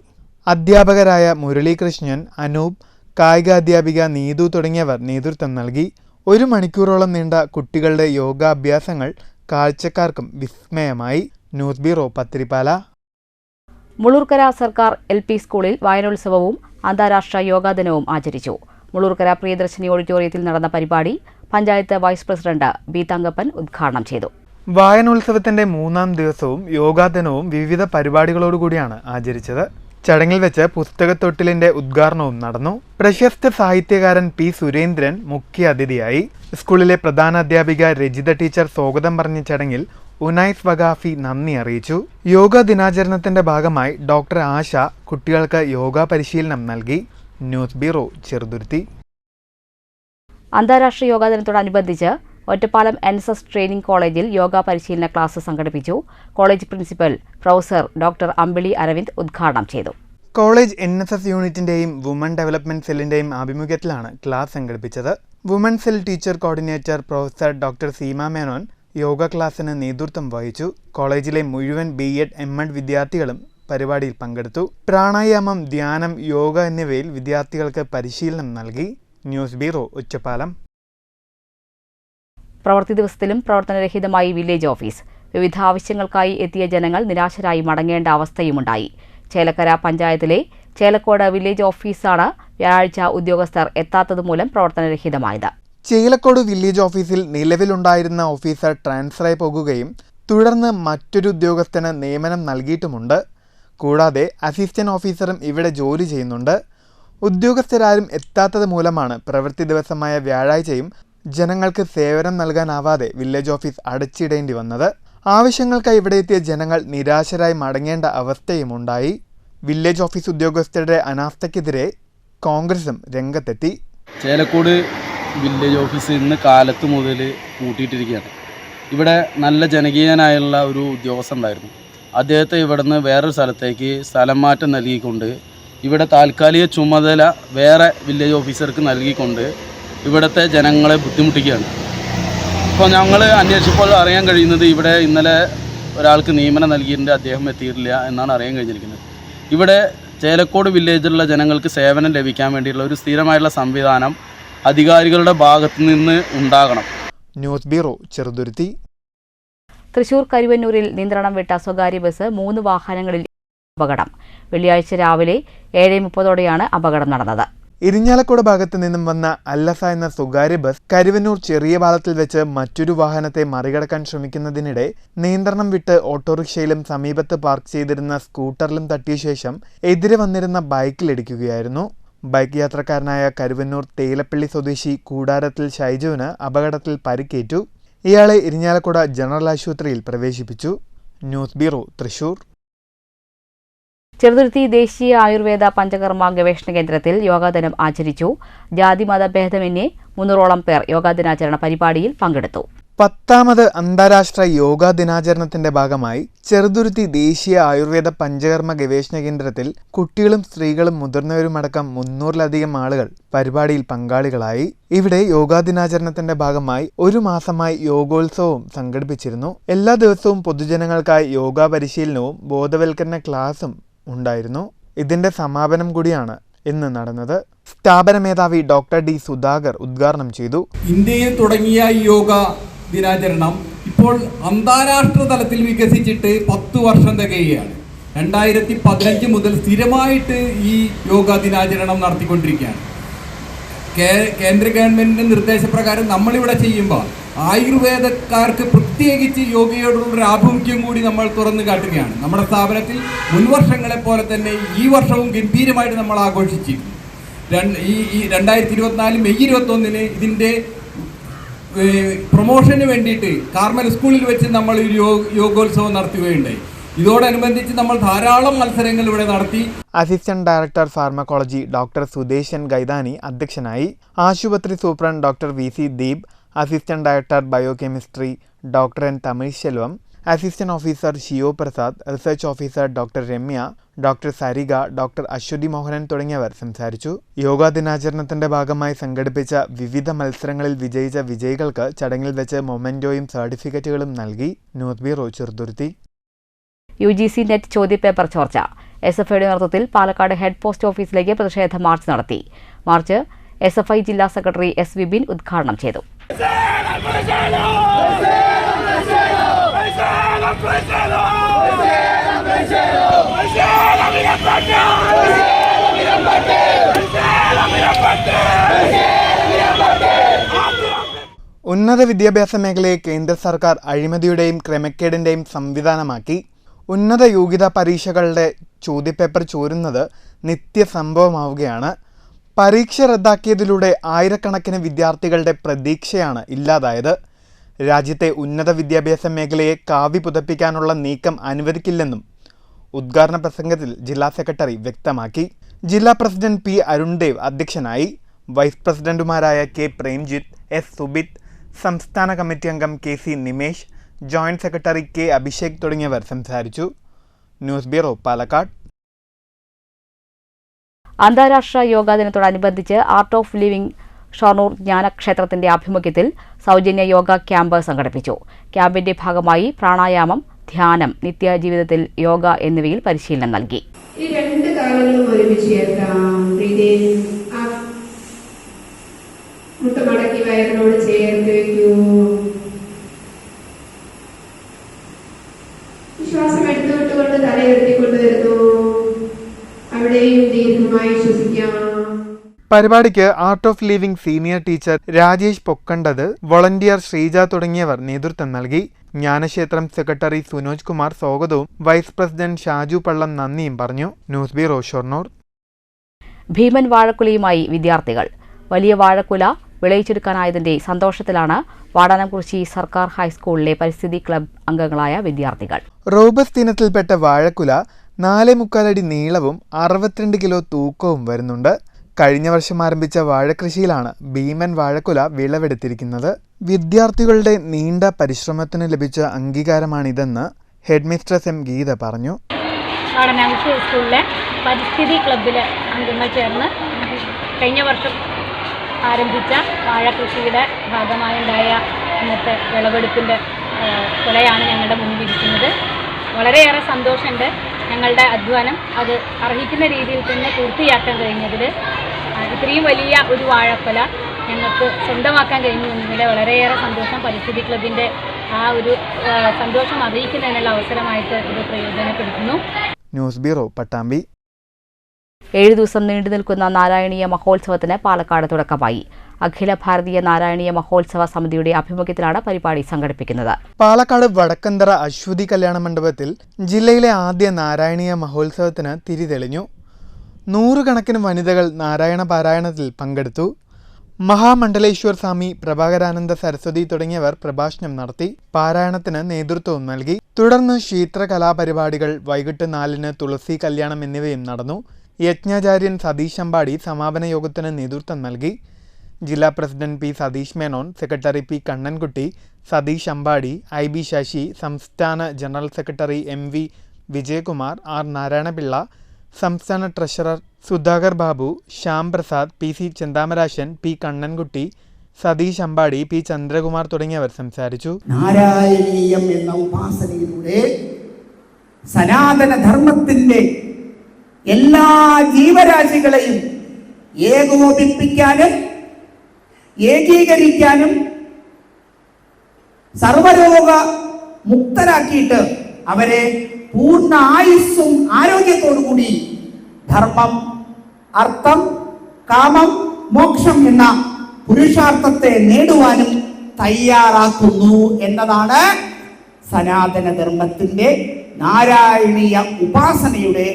അധ്യാപകരായ മുരളീകൃഷ്ണൻ, അനൂപ്, കായിക അധ്യാപിക നീതു തുടങ്ങിയവർ നേതൃത്വം നൽകി. 1 മണിക്കൂറോളം നീണ്ട കുട്ടികളുടെ യോഗാഭ്യാസങ്ങൾ കാഴ്ചക്കാർക്കും വിസ്മയമായി. News bureau, Pathirippala. മുളൂർക്കര സർക്കാർ LP സ്കൂളിൽ വായനോത്സവവും അന്താരാഷ്ട്ര യോഗാ ദിനവും ആചരിച്ചു. മുളൂർക്കര പ്രിയദർശിനി ഓഡിറ്റോറിയത്തിൽ നടന്ന പരിപാടി panchayat vice president B Thankappan ഉദ്ഘാടനം ചെയ്തു. വായനോത്സവത്തിന്റെ 3ാം ദിവസവും യോഗാ ദിനവും വിവിധ പരിപാടികളോടുകൂടിയാണ് ആചരിച്ചത്. ചടങ്ങിൽ വെച്ച് പുസ്തകത്തൊട്ടിലിന്റെ ഉദ്ഘാടനവും നടന്നു. പ്രശസ്ത സാഹിത്യകാരൻ P സുരേന്ദ്രൻ മുഖ്യ അതിഥിയായി. സ്കൂളിലെ പ്രധാന അധ്യാപിക രജിത ടീച്ചർ സ്വാഗതം പറഞ്ഞ ചടങ്ങിൽ ഉനൈസ് വഗാഫി നന്ദി അറിയിച്ചു. യോഗാ ദിനാചരണത്തിന്റെ ഭാഗമായി ഡോക്ടർ ആശ കുട്ടികൾക്ക് യോഗാ പരിശീലനം നൽകി. News bureau, Cheruthuruthy. അന്താരാഷ്ട്ര യോഗാ ദിനത്തോടനുബന്ധിച്ച് ഒറ്റപ്പാലം NSS ട്രെയിനിംഗ് കോളേജിൽ യോഗാ പരിശീലന ക്ലാസ് സംഘടിപ്പിച്ചു. കോളേജ് പ്രിൻസിപ്പൽ പ്രൊഫസർ ഡോക്ടർ അമ്പിളി അരവിന്ദ് ഉദ്ഘാടനം ചെയ്തു. കോളേജ് NSS യൂണിറ്റിന്റെയും വുമൺ ഡെവലപ്മെന്റ് സെല്ലിന്റെയും ആഭിമുഖ്യത്തിലാണ് ക്ലാസ് സംഘടിപ്പിച്ചത്. Woman cell teacher coordinator professor doctor Seema Menon yoga ക്ലാസ്സിന് നേതൃത്വം വഹിച്ചു. കോളേജിലെ മുഴുവൻ B.Ed M.Ed വിദ്യാർത്ഥികളും പരിപാടിയിൽ പങ്കെടുത്തു. പ്രാണായാമം, ധ്യാനം, യോഗ എന്നിവയിൽ വിദ്യാർത്ഥികൾക്ക് പരിശീലനം നൽകി. News bureau, Ottapalam. പ്രവൃത്തി ദിവസത്തിലും പ്രവർത്തനരഹിതമായി വില്ലേജ് ഓഫീസ്. വിവിധ ആവശ്യങ്ങൾക്കായി എത്തിയ ജനങ്ങൾ നിരാശരായി മടങ്ങേണ്ട അവസ്ഥയുമുണ്ടായി. ചേലക്കര പഞ്ചായത്തിലെ ചേലക്കോട് വില്ലേജ് ഓഫീസാണ് വ്യാഴാഴ്ച ഉദ്യോഗസ്ഥർ എത്താത്തതുമൂലം പ്രവർത്തനരഹിതമായത്. ചേലക്കോട് വില്ലേജ് ഓഫീസിൽ നിലവിലുണ്ടായിരുന്ന ഓഫീസർ ട്രാൻസ്ഫറായി പോകുകയും തുടർന്ന് മറ്റൊരു ഉദ്യോഗസ്ഥന് നിയമനം നൽകിയിട്ടുമുണ്ട്. കൂടാതെ അസിസ്റ്റന്റ് ഓഫീസറും ഇവിടെ ജോലി ചെയ്യുന്നുണ്ട്. ഉദ്യോഗസ്ഥരാരും എത്താത്തത് മൂലമാണ് പ്രവൃത്തി ദിവസമായ വ്യാഴാഴ്ചയും ജനങ്ങൾക്ക് സേവനം നൽകാനാവാതെ വില്ലേജ് ഓഫീസ് അടച്ചിടേണ്ടി വന്നത്. ആവശ്യങ്ങൾക്കായി ഇവിടെ എത്തിയ ജനങ്ങൾ നിരാശരായി മടങ്ങേണ്ട അവസ്ഥയുമുണ്ടായി. വില്ലേജ് ഓഫീസ് ഉദ്യോഗസ്ഥരുടെ അനാസ്ഥയ്ക്കെതിരെ കോൺഗ്രസും രംഗത്തെത്തി. ചേലക്കോട് വില്ലേജ് ഓഫീസ് ഇന്ന് കാലത്ത് മുതൽ പൂട്ടിയിട്ടിരിക്കുകയാണ്. ഇവിടെ നല്ല ജനകീയനായുള്ള ഒരു ഉദ്യോഗസ്ഥൻ ഉണ്ടായിരുന്നു. അദ്ദേഹത്തെ ഇവിടുന്ന് വേറൊരു സ്ഥലത്തേക്ക് സ്ഥലം മാറ്റം നൽകിക്കൊണ്ട് ഇവിടെ താൽക്കാലിക ചുമതല വേറെ വില്ലേജ് ഓഫീസർക്ക് നൽകിക്കൊണ്ട് ഇവിടുത്തെ ജനങ്ങളെ ബുദ്ധിമുട്ടിക്കുകയാണ്. ഇപ്പോൾ ഞങ്ങൾ അന്വേഷിച്ചപ്പോൾ അറിയാൻ കഴിയുന്നത് ഇവിടെ ഇന്നലെ ഒരാൾക്ക് നിയമനം നൽകിയിട്ടുണ്ട്, അദ്ദേഹം എത്തിയിട്ടില്ല എന്നാണ് അറിയാൻ കഴിഞ്ഞിരിക്കുന്നത്. ഇവിടെ ചേലക്കോട് വില്ലേജിലുള്ള ജനങ്ങൾക്ക് സേവനം ലഭിക്കാൻ വേണ്ടിയുള്ള ഒരു സ്ഥിരമായിട്ടുള്ള സംവിധാനം അധികാരികളുടെ ഭാഗത്തു നിന്ന് ഉണ്ടാകണം. News bureau, Cheruthuruthy. തൃശൂർ കരുവന്നൂരിൽ നിയന്ത്രണം വിട്ട സ്വകാര്യ ബസ് 3 വാഹനങ്ങളിൽ അപകടം. വെള്ളിയാഴ്ച രാവിലെ 7:30ഓടെയാണ് അപകടം നടന്നത്. ഇരിഞ്ഞാലക്കുട ഭാഗത്ത് നിന്നും വന്ന അല്ലസ എന്ന സ്വകാര്യ ബസ് കരുവന്നൂർ ചെറിയ പാലത്തിൽ വെച്ച് മറ്റൊരു വാഹനത്തെ മറികടക്കാൻ ശ്രമിക്കുന്നതിനിടെ നിയന്ത്രണം വിട്ട് ഓട്ടോറിക്ഷയിലും സമീപത്ത് പാർക്ക് ചെയ്തിരുന്ന സ്കൂട്ടറിലും തട്ടിയ ശേഷം എതിരെ വന്നിരുന്ന ബൈക്കിലിടിക്കുകയായിരുന്നു. ബൈക്ക് യാത്രക്കാരനായ കരുവന്നൂർ തേയിലപ്പള്ളി സ്വദേശി കൂടാരത്തിൽ ഷൈജുവിന് അപകടത്തിൽ പരിക്കേറ്റു. ഇയാളെ ഇരിഞ്ഞാലക്കുട ജനറൽ ആശുപത്രിയിൽ പ്രവേശിപ്പിച്ചു. News bureau, Thrissur. ചെറുതുരുത്തി ദേശീയ ആയുർവേദ പഞ്ചകർമ്മ ഗവേഷണ കേന്ദ്രത്തിൽ യോഗാ ദിനം ആചരിച്ചു. ജാതിമത ഭേദമന്യേ 300ഓളം പേർ യോഗാ ദിനാചരണ പരിപാടിയിൽ പങ്കെടുത്തു. 10ാമത് അന്താരാഷ്ട്ര യോഗാ ദിനാചരണത്തിന്റെ ഭാഗമായി ചെറുതുരുത്തി ദേശീയ ആയുർവേദ പഞ്ചകർമ്മ ഗവേഷണ കേന്ദ്രത്തിൽ കുട്ടികളും സ്ത്രീകളും മുതിർന്നവരുമടക്കം 300ലധികം ആളുകൾ പരിപാടിയിൽ പങ്കാളികളായി. ഇവിടെ യോഗാ ദിനാചരണത്തിന്റെ ഭാഗമായി ഒരു മാസമായി യോഗോത്സവവും സംഘടിപ്പിച്ചിരുന്നു. എല്ലാ ദിവസവും പൊതുജനങ്ങൾക്കായി യോഗാ പരിശീലനവും ബോധവൽക്കരണ ക്ലാസും ഉണ്ടായിരുന്നു. ഇതിന്റെ സമാപനം കൂടിയാണ് ഇന്ന് നടന്നത്. സ്ഥാപന മേധാവി ഡോക്ടർ ഡി സുധാകർ ഉദ്ഘാടനം ചെയ്തു. ഇന്ത്യയിൽ തുടങ്ങിയ യോഗ ദിനാചരണം ഇപ്പോൾ അന്താരാഷ്ട്ര തലത്തിൽ വികസിച്ചിട്ട് 10 വർഷം തികയുകയാണ്. 2015 മുതൽ സ്ഥിരമായിട്ട് ഈ യോഗ ദിനാചരണം നടത്തിക്കൊണ്ടിരിക്കുകയാണ്. കേന്ദ്ര ഗവൺമെന്റിന്റെ നിർദ്ദേശപ്രകാരം നമ്മളിവിടെ ചെയ്യുമ്പോൾ ആയുർവേദക്കാർക്ക് പ്രത്യേകിച്ച് യോഗയോടുള്ളൊരു ആഭിമുഖ്യം കൂടി നമ്മൾ തുറന്നു കാട്ടുകയാണ്. നമ്മുടെ സ്ഥാപനത്തിൽ മുൻവർഷങ്ങളെ പോലെ തന്നെ ഈ വർഷവും ഗംഭീരമായിട്ട് നമ്മൾ ആഘോഷിച്ചിരുന്നു. ഈ 2024 മെയ് 21 ഇതിൻ്റെ പ്രൊമോഷന് വേണ്ടിയിട്ട് കാർമൽ സ്കൂളിൽ വെച്ച് നമ്മൾ ഒരു യോഗോത്സവം നടത്തുകയുണ്ടായി. ഇതോടനുബന്ധിച്ച് നമ്മൾ ധാരാളം മത്സരങ്ങൾ ഇവിടെ നടത്തി. Assistant director pharmacology doctor Sudesan Gaidani അധ്യക്ഷനായി. ആശുപത്രി superintendent doctor VC Deep, assistant director biochemistry doctor N Thamizhselvam, assistant officer Shiyo Prasad, research officer doctor Ramya, doctor Sarika, doctor Aswathy Mohanan തുടങ്ങിയവർ സംസാരിച്ചു. യോഗാ ദിനാചരണത്തിന്റെ ഭാഗമായി സംഘടിപ്പിച്ച വിവിധ മത്സരങ്ങളിൽ വിജയിച്ച വിജയികൾക്ക് ചടങ്ങിൽ വെച്ച് മൊമെന്റോയും സർട്ടിഫിക്കറ്റുകളും നൽകി. News bureau Cheruthuruthy. UGC net ചോദ്യപേപ്പർ ചോർച്ച. SFIയുടെ നേതൃത്വത്തിൽ പാലക്കാട് ഹെഡ് പോസ്റ്റ് ഓഫീസിലേക്ക് പ്രതിഷേധ മാർച്ച് നടത്തി. മാർച്ച് SFI ജില്ലാ സെക്രട്ടറി S. വിപിൻ ഉദ്ഘാടനം ചെയ്തു. ഉന്നത വിദ്യാഭ്യാസ മേഖലയെ കേന്ദ്ര സർക്കാർ അഴിമതിയുടെയും ക്രമക്കേടിന്റെയും സംവിധാനമാക്കി. ഉന്നത യോഗ്യതാ പരീക്ഷകളുടെ ചോദ്യപേപ്പർ ചോരുന്നത് നിത്യസംഭവമാവുകയാണ്. പരീക്ഷ റദ്ദാക്കിയതിലൂടെ ആയിരക്കണക്കിന് വിദ്യാർത്ഥികളുടെ പ്രതീക്ഷയാണ് ഇല്ലാതായത്. രാജ്യത്തെ ഉന്നത വിദ്യാഭ്യാസ മേഖലയെ കാവി പുതപ്പിക്കാനുള്ള നീക്കം അനുവദിക്കില്ലെന്നും ഉദ്ഘാടന പ്രസംഗത്തിൽ ജില്ലാ സെക്രട്ടറി വ്യക്തമാക്കി. ജില്ലാ പ്രസിഡന്റ് P. അരുൺദേവ് അധ്യക്ഷനായി. വൈസ് പ്രസിഡന്റുമാരായ K. പ്രേംജിത്ത്, S. സുബിത്, സംസ്ഥാന കമ്മിറ്റി അംഗം KC Nimesh, joint secretary K. Abhishek തുടങ്ങിയവർ സംസാരിച്ചു. News bureau Palakkad. അന്താരാഷ്ട്ര യോഗാ ദിനത്തോടനുബന്ധിച്ച് ആർട്ട് ഓഫ് ലിവിംഗ് ഷൊർണൂർ ജ്ഞാനക്ഷേത്രത്തിന്റെ ആഭിമുഖ്യത്തിൽ സൗജന്യ യോഗ ക്യാമ്പ് സംഘടിപ്പിച്ചു. ക്യാമ്പിന്റെ ഭാഗമായി പ്രാണായാമം, ധ്യാനം, നിത്യജീവിതത്തിൽ യോഗ എന്നിവയിൽ പരിശീലനം നൽകി. ഈ രണ്ട് കാലുകളും ഒരുമിച്ച് മുട്ടുമടക്കി വയറിനോട് ചേർത്ത് വയ്ക്കൂ. ശ്വാസം എടുത്തുവിട്ടുകൊണ്ട് തല ഉയർത്തിക്കൊണ്ടുവരുന്നു. അവിടെയും ദീർഘമായി ശ്വസിക്കാം. പരിപാടിക്ക് art of living senior teacher Rajesh Pokkandath, volunteer Sreeja തുടങ്ങിയവർ നേതൃത്വം നൽകി. ജ്ഞാനക്ഷേത്രം സെക്രട്ടറി സുനോജ് കുമാർ സ്വാഗതവും വൈസ് പ്രസിഡന്റ് ഷാജു പള്ളം നന്ദിയും പറഞ്ഞു. News bureau Shoranur. ഭീമൻ വാഴക്കുലയുമായി വിദ്യാർത്ഥികൾ. വലിയ വാഴക്കുല വിളയിച്ചെടുക്കാനായതിന്റെ സന്തോഷത്തിലാണ് വാടാനംകുറിശി സർക്കാർ ഹൈസ്കൂളിലെ പരിസ്ഥിതി ക്ലബ് അംഗങ്ങളായ വിദ്യാർത്ഥികൾ. റോബസ്റ്റ് ഇനത്തിൽപ്പെട്ട വാഴക്കുല 4.25 അടി നീളവും 62 കിലോ തൂക്കവും വരുന്നുണ്ട്. കഴിഞ്ഞ വർഷം ആരംഭിച്ച വാഴകൃഷിയിലാണ് ഭീമൻ വാഴക്കുല വിളവെടുത്തിരിക്കുന്നത്. വിദ്യാർത്ഥികളുടെ നീണ്ട പരിശ്രമത്തിന് ലഭിച്ച അംഗീകാരമാണിതെന്ന് ഹെഡ് മിസ്ട്രസ് M. ഗീത പറഞ്ഞു. വാടാനംകുറിശി സ്കൂളിലെ പരിസ്ഥിതി ക്ലബിലെ അംഗങ്ങൾ ചേർന്ന് കഴിഞ്ഞ വർഷം ആരംഭിച്ച വാഴകൃഷിയുടെ ഭാഗമായുണ്ടായ ഇന്നത്തെ വിളവെടുപ്പിൻ്റെ കുലയാണ് ഞങ്ങളുടെ മുന്നിലിരിക്കുന്നത്. വളരെയേറെ സന്തോഷമുണ്ട്. ഞങ്ങളുടെ അധ്വാനം അത് അർഹിക്കുന്ന രീതിയിൽ തന്നെ പൂർത്തിയാക്കാൻ കഴിഞ്ഞതിൽ ഇത്രയും വലിയ ഒരു വാഴക്കൊല ഞങ്ങൾക്ക് സ്വന്തമാക്കാൻ കഴിഞ്ഞതിൽ വളരെയേറെ സന്തോഷം. പരിസ്ഥിതി ക്ലബിൻ്റെ ആ ഒരു സന്തോഷം അറിയിക്കുന്നതിനുള്ള അവസരമായിട്ട് ഇത് പ്രയോജനപ്പെടുത്തുന്നു. News bureau Pattambi. 7 ദിവസം നീണ്ടു നിൽക്കുന്ന നാരായണീയ മഹോത്സവത്തിന് പാലക്കാട് തുടക്കമായി. അഖില ഭാരതീയ നാരായണീയ മഹോത്സവ സമിതിയുടെ ആഭിമുഖ്യത്തിലാണ് പരിപാടി സംഘടിപ്പിക്കുന്നത്. പാലക്കാട് വടക്കന്തറ അശ്വതി കല്യാണ മണ്ഡപത്തിൽ ജില്ലയിലെ ആദ്യ നാരായണീയ മഹോത്സവത്തിന് തിരിതെളിഞ്ഞു. 100 കണക്കിന് വനിതകൾ നാരായണ പാരായണത്തിൽ പങ്കെടുത്തു. മഹാമണ്ഡലേശ്വർ സ്വാമി, പ്രഭാകരാനന്ദ സരസ്വതി തുടങ്ങിയവർ പ്രഭാഷണം നടത്തി. പാരായണത്തിന് നേതൃത്വവും നൽകി. തുടർന്ന് ക്ഷേത്ര കലാപരിപാടികൾ വൈകിട്ട് 4-ന് തുളസി കല്യാണം എന്നിവയും നടന്നു. യജ്ഞാചാര്യൻ സതീഷ് അമ്പാടി സമാപന യോഗത്തിന് നേതൃത്വം നൽകി. ജില്ലാ president P Satheesh Menon, secretary P Kannankutty, Satheesh Ambadi, IB Sasi, സംസ്ഥാന general secretary MV Vijayakumar, R Narayanapillai, സംസ്ഥാന treasurer Sudhakar Babu, Shyam Prasad, PC Chenthamarashan, P Kannankutty, Satheesh Ambadi, P Chandrakumar തുടങ്ങിയവർ സംസാരിച്ചു. നാരായണീയം എന്ന ഉപാസനയിലൂടെ സനാതന ധർമ്മത്തിന്റെ എല്ലാ ജീവരാശികളെയും ഏകോപിപ്പിക്കാനും ഏകീകരിക്കാനും സർവരോഗ മുക്തരാക്കിയിട്ട് അവരെ പൂർണ്ണ ആയുസ്സും ആരോഗ്യത്തോടുകൂടി ധർമ്മം, അർത്ഥം, കാമം, മോക്ഷം എന്ന പുരുഷാർത്ഥത്തെ നേടുവാനും തയ്യാറാക്കുന്നു എന്നതാണ് സനാതന ധർമ്മത്തിന്റെ നാരായണീയ ഉപാസനയുടെ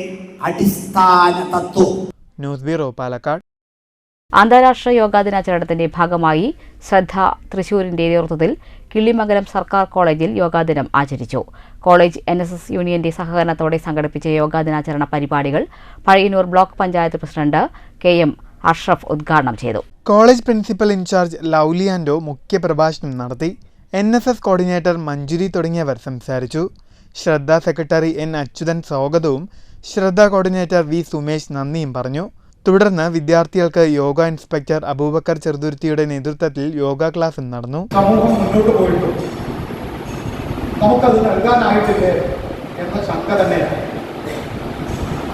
അടിസ്ഥാന തത്വം. News bureau, Palakkad. അന്താരാഷ്ട്ര യോഗാ ദിനാചരണത്തിന്റെ ഭാഗമായി ശ്രദ്ധ തൃശൂരിന്റെ നേതൃത്വത്തിൽ കിള്ളിമംഗലം സർക്കാർ കോളേജിൽ യോഗാദിനം ആചരിച്ചു. കോളേജ് NSS യൂണിയന്റെ സഹകരണത്തോടെ സംഘടിപ്പിച്ച യോഗാ ദിനാചരണ പരിപാടികൾ Pazhayannur block panchayat president KM Ashraf ഉദ്ഘാടനം ചെയ്തു. കോളേജ് പ്രിൻസിപ്പൽ ഇൻചാർജ് ലൗലി ആൻഡോ മുഖ്യപ്രഭാഷണം നടത്തി. NSS കോർഡിനേറ്റർ മഞ്ജുരി തുടങ്ങിയവർ സംസാരിച്ചു. ശ്രദ്ധ സെക്രട്ടറി N അച്യുതൻ സ്വാഗതവും ശ്രദ്ധ കോർഡിനേറ്റർ V സുമേഷ് നന്ദിയും പറഞ്ഞു. തുടർന്ന് വിദ്യാർത്ഥികൾക്ക് യോഗ ഇൻസ്പെക്ടർ അബൂബക്കർ ചെറുതുരുത്തിയുടെ നേതൃത്വത്തിൽ യോഗ ക്ലാസും നടന്നു. സമൂഹം മുന്നോട്ട് പോയിട്ടും നമുക്കത് നൽകാനായിട്ടില്ലേ എന്ന ശങ്ക തന്നെയാണ്.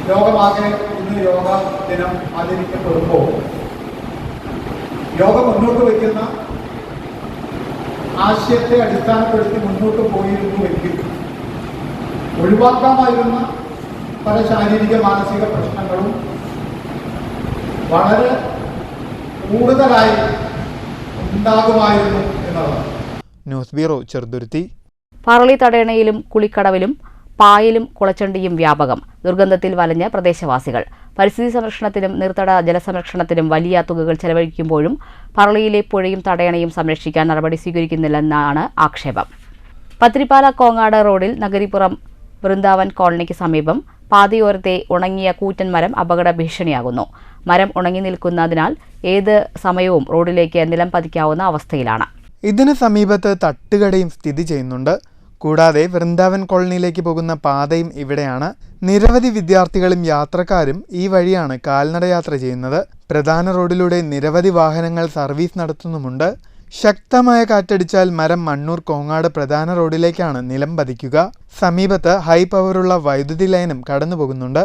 ലോകമാകെ ഇന്ന് യോഗ ദിനം ആചരിക്കപ്പെടുമ്പോൾ യോഗ മുന്നോട്ട് വയ്ക്കുന്ന ആശയത്തെ അടിസ്ഥാനപ്പെടുത്തി മുന്നോട്ട് പോയിരുന്നുവെങ്കിൽ ഒഴിവാക്കാമായിരുന്ന പല ശാരീരിക മാനസിക പ്രശ്നങ്ങളും വളരെ കൂടുതലായി ഉണ്ടാകുമായിരുന്നു എന്നതാണ്. News bureau, Cheruthuruthy. പറളി തടയണയിലും കുളിക്കടവിലും പായലും കുളച്ചണ്ടിയും വ്യാപകം. ദുർഗന്ധത്തിൽ വലഞ്ഞ പ്രദേശവാസികൾ. പരിസ്ഥിതി സംരക്ഷണത്തിനും നീർത്തട ജലസംരക്ഷണത്തിനും വലിയ തുകകൾ ചെലവഴിക്കുമ്പോഴും പറളിയിലെ പുഴയും തടയണയും സംരക്ഷിക്കാൻ നടപടി സ്വീകരിക്കുന്നില്ലെന്നാണ് ആക്ഷേപം. പത്തിരിപ്പാല കോങ്ങാട് റോഡിൽ നഗരിപ്പുറം വൃന്ദാവൻ കോളനിക്ക് സമീപം പാതയോരത്തെ ഉണങ്ങിയ കൂറ്റൻ മരം അപകട ഭീഷണിയാകുന്നു. മരം ഉണങ്ങി നിൽക്കുന്നതിനാൽ ഏത് സമയവും റോഡിലേക്ക് നിലം പതിക്കാവുന്ന അവസ്ഥയിലാണ്. ഇതിന് സമീപത്ത് തട്ടുകടയും സ്ഥിതി ചെയ്യുന്നുണ്ട്. കൂടാതെ വൃന്ദാവൻ കോളനിയിലേക്ക് പോകുന്ന പാതയും ഇവിടെയാണ്. നിരവധി വിദ്യാർത്ഥികളും യാത്രക്കാരും ഈ വഴിയാണ് കാൽനടയാത്ര ചെയ്യുന്നത്. പ്രധാന റോഡിലൂടെ നിരവധി വാഹനങ്ങൾ സർവീസ് നടത്തുന്നുമുണ്ട്. ശക്തമായ കാറ്റടിച്ചാൽ മരം മണ്ണൂർ കോങ്ങാട് പ്രധാന റോഡിലേക്കാണ് നിലം പതിക്കുക. സമീപത്ത് ഹൈ പവറുള്ള വൈദ്യുതി ലൈനും കടന്നുപോകുന്നുണ്ട്.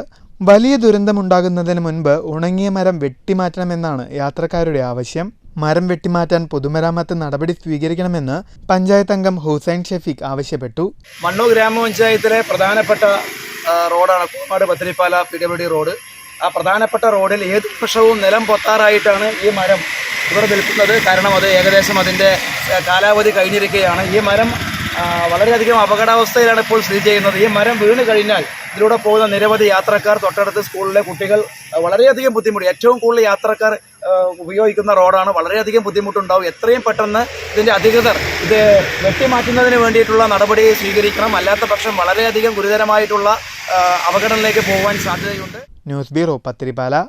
വലിയ ദുരന്തമുണ്ടാകുന്നതിന് മുൻപ് ഉണങ്ങിയ മരം വെട്ടിമാറ്റണമെന്നാണ് യാത്രക്കാരുടെ ആവശ്യം. മരം വെട്ടിമാറ്റാൻ പൊതുമരാമത്ത് നടപടി സ്വീകരിക്കണമെന്ന് പഞ്ചായത്ത് അംഗം ഹുസൈൻ ഷഫീഖ് ആവശ്യപ്പെട്ടു. മണ്ണൂർ ഗ്രാമപഞ്ചായത്തിലെ പ്രധാനപ്പെട്ട റോഡാണ് കോങ്ങാട് പത്തിരിപ്പാല PWD റോഡ്. ആ പ്രധാനപ്പെട്ട റോഡിൽ ഏത് നിമിഷവും നിലം പൊത്താറായിട്ടാണ് ഈ മരം ഇവിടെ നിൽക്കുന്നത്. കാരണം അത് ഏകദേശം അതിൻ്റെ കാലാവധി കഴിഞ്ഞിരിക്കുകയാണ്. ഈ മരം വളരെയധികം അപകടാവസ്ഥയിലാണ് ഇപ്പോൾ സ്ഥിതി ചെയ്യുന്നത്. ഈ മരം വീണ് കഴിഞ്ഞാൽ ഇതിലൂടെ പോകുന്ന നിരവധി യാത്രക്കാർ, തൊട്ടടുത്ത സ്കൂളിലെ കുട്ടികൾ വളരെയധികം ബുദ്ധിമുട്ട്. ഏറ്റവും കൂടുതൽ യാത്രക്കാർ ഉപയോഗിക്കുന്ന റോഡാണ്. വളരെയധികം ബുദ്ധിമുട്ടുണ്ടാവും. എത്രയും പെട്ടെന്ന് ഇതിൻ്റെ അധികൃതർ ഇത് വെട്ടിമാറ്റുന്നതിന് വേണ്ടിയിട്ടുള്ള നടപടി സ്വീകരിക്കണം. അല്ലാത്ത പക്ഷം വളരെയധികം ഗുരുതരമായിട്ടുള്ള അപകടങ്ങളിലേക്ക് പോകാൻ സാധ്യതയുണ്ട്. News bureau, Pathirippala.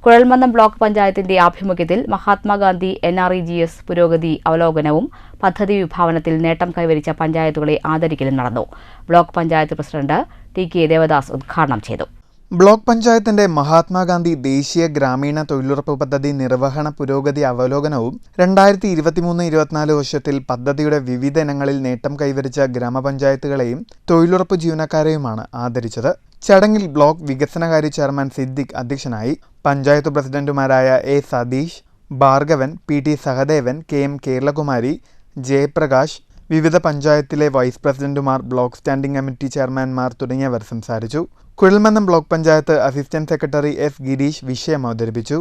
കുഴൽമന്ദം ബ്ലോക്ക് പഞ്ചായത്തിന്റെ ആഭിമുഖ്യത്തിൽ മഹാത്മാഗാന്ധി NREGS പുരോഗതി അവലോകനവും പദ്ധതി വിഭാവനത്തിൽ നേട്ടം കൈവരിച്ച പഞ്ചായത്തുകളെ ആദരിക്കലും നടന്നു. Block panchayat president TK Devadas ഉദ്ഘാടനം ചെയ്തു. ബ്ലോക്ക് പഞ്ചായത്തിന്റെ മഹാത്മാഗാന്ധി ദേശീയ ഗ്രാമീണ തൊഴിലുറപ്പ് പദ്ധതി നിർവഹണ പുരോഗതി അവലോകനവും 2023-24 വർഷത്തിൽ പദ്ധതിയുടെ വിവിധ ഇനങ്ങളിൽ നേട്ടം കൈവരിച്ച ഗ്രാമപഞ്ചായത്തുകളെയും തൊഴിലുറപ്പ് ജീവനക്കാരെയുമാണ് ആദരിച്ചത്. ചടങ്ങിൽ ബ്ലോക്ക് വികസനകാര്യ ചെയർമാൻ സിദ്ദിഖ് അധ്യക്ഷനായി. പഞ്ചായത്ത് പ്രസിഡന്റുമാരായ A Satheesh, Bhargavan, PT Sahadevan, KM Keralakumari, Jayaprakash, വിവിധ പഞ്ചായത്തിലെ വൈസ് പ്രസിഡന്റുമാർ, ബ്ലോക്ക് സ്റ്റാൻഡിംഗ് കമ്മിറ്റി ചെയർമാൻമാർ തുടങ്ങിയവർ സംസാരിച്ചു. കുഴൽമന്ദം block panchayat assistant secretary S Gireesh വിഷയം അവതരിപ്പിച്ചു.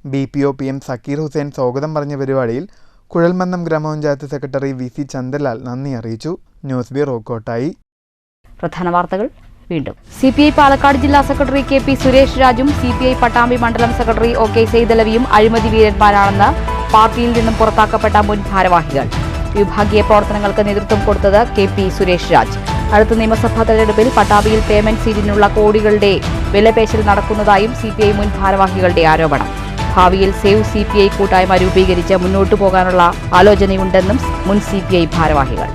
BPO PM സക്കീർ ഹുസൈൻ സ്വാഗതം പറഞ്ഞ പരിപാടിയിൽ കുഴൽമന്ദം ഗ്രാമപഞ്ചായത്ത് സെക്രട്ടറി VC ചന്ദ്രലാൽ നന്ദി അറിയിച്ചു. News bureau, Kottayi. പ്രധാന വാർത്തകൾ വീണ്ടും. CPI പാലക്കാട് ജില്ലാ സെക്രട്ടറി KP സുരേഷ് രാജും CPI പട്ടാമ്പി മണ്ഡലം സെക്രട്ടറി OK സെയ്തലവിയും അഴിമതി വീരന്മാരാണെന്ന് പാർട്ടിയിൽ നിന്നും പുറത്താക്കപ്പെട്ട മുൻ ഭാരവാഹികൾ. വിഭാഗീയ പ്രവർത്തനങ്ങൾക്ക് നേതൃത്വം കൊടുത്തത് KP സുരേഷ് രാജ്. അടുത്ത നിയമസഭാ തെരഞ്ഞെടുപ്പിൽ പട്ടാമ്പിയിൽ പേയ്മെന്റ് സീറ്റിനുള്ള കോടികളുടെ വിലപേശൽ നടക്കുന്നതായും CPI മുൻ ഭാരവാഹികളുടെ ആരോപണം. ഭാവിയിൽ സേവ് CPI കൂട്ടായ്മ രൂപീകരിച്ച് മുന്നോട്ടു പോകാനുള്ള ആലോചനയുണ്ടെന്നും മുൻ CPI ഭാരവാഹികൾ.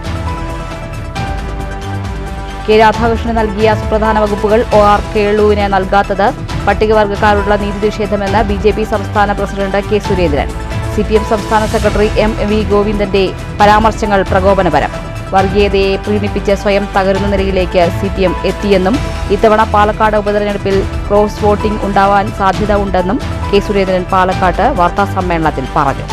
K. രാധാകൃഷ്ണന് നൽകിയ സുപ്രധാന വകുപ്പുകൾ OR കേളുവിന് നൽകാത്തത് പട്ടികവർഗക്കാരോടുള്ള നീതി നിഷേധമെന്ന് BJP സംസ്ഥാന പ്രസിഡന്റ് K. സുരേന്ദ്രൻ. CPM സംസ്ഥാന സെക്രട്ടറി MV ഗോവിന്ദന്റെ പരാമർശങ്ങൾ പ്രകോപനപരം. വർഗീയതയെ പ്രീണിപ്പിച്ച് സ്വയം തകരുന്ന നിലയിലേക്ക് CPM എത്തിയെന്നും ഇത്തവണ പാലക്കാട് ഉപതെരഞ്ഞെടുപ്പിൽ ക്രോസ് വോട്ടിംഗ് ഉണ്ടാവാൻ സാധ്യത ഉണ്ടെന്നും K. സുരേന്ദ്രൻ പാലക്കാട്ട് വാർത്താസമ്മേളനത്തിൽ പറഞ്ഞു.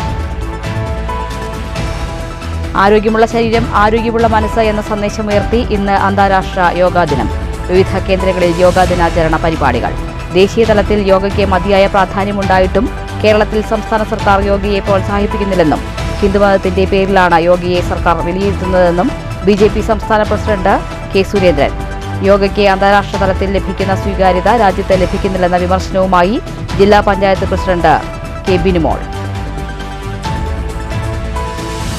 ആരോഗ്യമുള്ള ശരീരം ആരോഗ്യമുള്ള മനസ്സ് എന്ന സന്ദേശമുയർത്തി ഇന്ന് അന്താരാഷ്ട്ര യോഗാ ദിനം. വിവിധ കേന്ദ്രങ്ങളിൽ യോഗാ ദിനാചരണ പരിപാടികൾ. ദേശീയ തലത്തിൽ യോഗയ്ക്ക് മതിയായ പ്രാധാന്യമുണ്ടായിട്ടും കേരളത്തിൽ സംസ്ഥാന സർക്കാർ യോഗയെ പ്രോത്സാഹിപ്പിക്കുന്നില്ലെന്നും ഹിന്ദുമതത്തിന്റെ പേരിലാണ് യോഗയെ സർക്കാർ വിലയിരുത്തുന്നതെന്നും BJP സംസ്ഥാന പ്രസിഡന്റ് K. സുരേന്ദ്രൻ. യോഗയ്ക്ക് അന്താരാഷ്ട്ര തലത്തിൽ ലഭിക്കുന്ന സ്വീകാര്യത രാജ്യത്ത് ലഭിക്കുന്നില്ലെന്ന വിമർശനവുമായി ജില്ലാ panchayat president K. Binumol.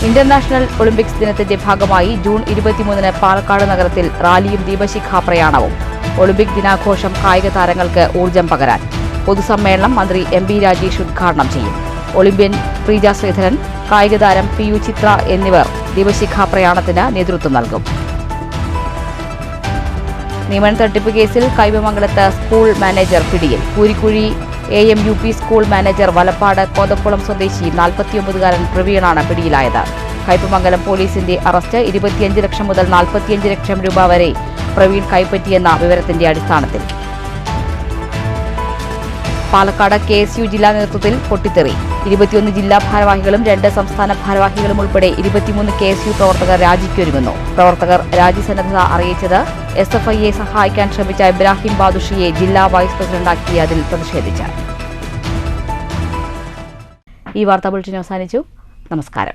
International Olympics ദിനത്തിന്റെ ഭാഗമായി ജൂൺ 23-ന് പാലക്കാട് നഗരത്തിൽ റാലിയും ദീപശിഖാ പ്രയാണവും. ഒളിമ്പിക് ദിനാഘോഷം കായിക താരങ്ങൾക്ക് ഊർജ്ജം പകരാൻ. പൊതുസമ്മേളനം മന്ത്രി MB രാജേഷ് ഉദ്ഘാടനം ചെയ്യും. ഒളിമ്പ്യൻ പ്രീജ ശ്രീധരൻ, കായിക താരം PU ചിത്ര എന്നിവർ ദീപശിഖാ പ്രയാണത്തിന് നേതൃത്വം നൽകും. നിയമന തട്ടിപ്പ് കേസിൽ കൈവമംഗലത്ത് സ്കൂൾ മാനേജർ പിടിയിൽ. Koorikkuzhi AMUP school manager Valappad Kothakulam സ്വദേശി 49-കാരൻ പ്രവീണാണ് പിടിയിലായത്. കയ്പമംഗലം പോലീസിന്റെ അറസ്റ്റ് 25 ലക്ഷം മുതൽ 45 ലക്ഷം രൂപ വരെ പ്രവീൺ കൈപ്പറ്റിയെന്ന വിവരത്തിന്റെ അടിസ്ഥാനത്തിൽ. പാലക്കാട് KSU ജില്ലാ നേതൃത്വത്തിൽ പൊട്ടിത്തെറി. 21 ജില്ലാ ഭാരവാഹികളും 2 സംസ്ഥാന ഭാരവാഹികളും ഉൾപ്പെടെ 23 KSU പ്രവർത്തകർ രാജിക്കൊരുങ്ങുന്നു. പ്രവർത്തകർ രാജിസന്നദ്ധത അറിയിച്ചത് SFIയെ സഹായിക്കാൻ ശ്രമിച്ച ഇബ്രാഹിം ബാദുഷിയെ ജില്ലാ വൈസ് പ്രസിഡന്റാക്കിയതിൽ പ്രതിഷേധിച്ച്. ഈ വാർത്താ ബുള്ളറ്റിൻ അവസാനിച്ചു. നമസ്കാരം.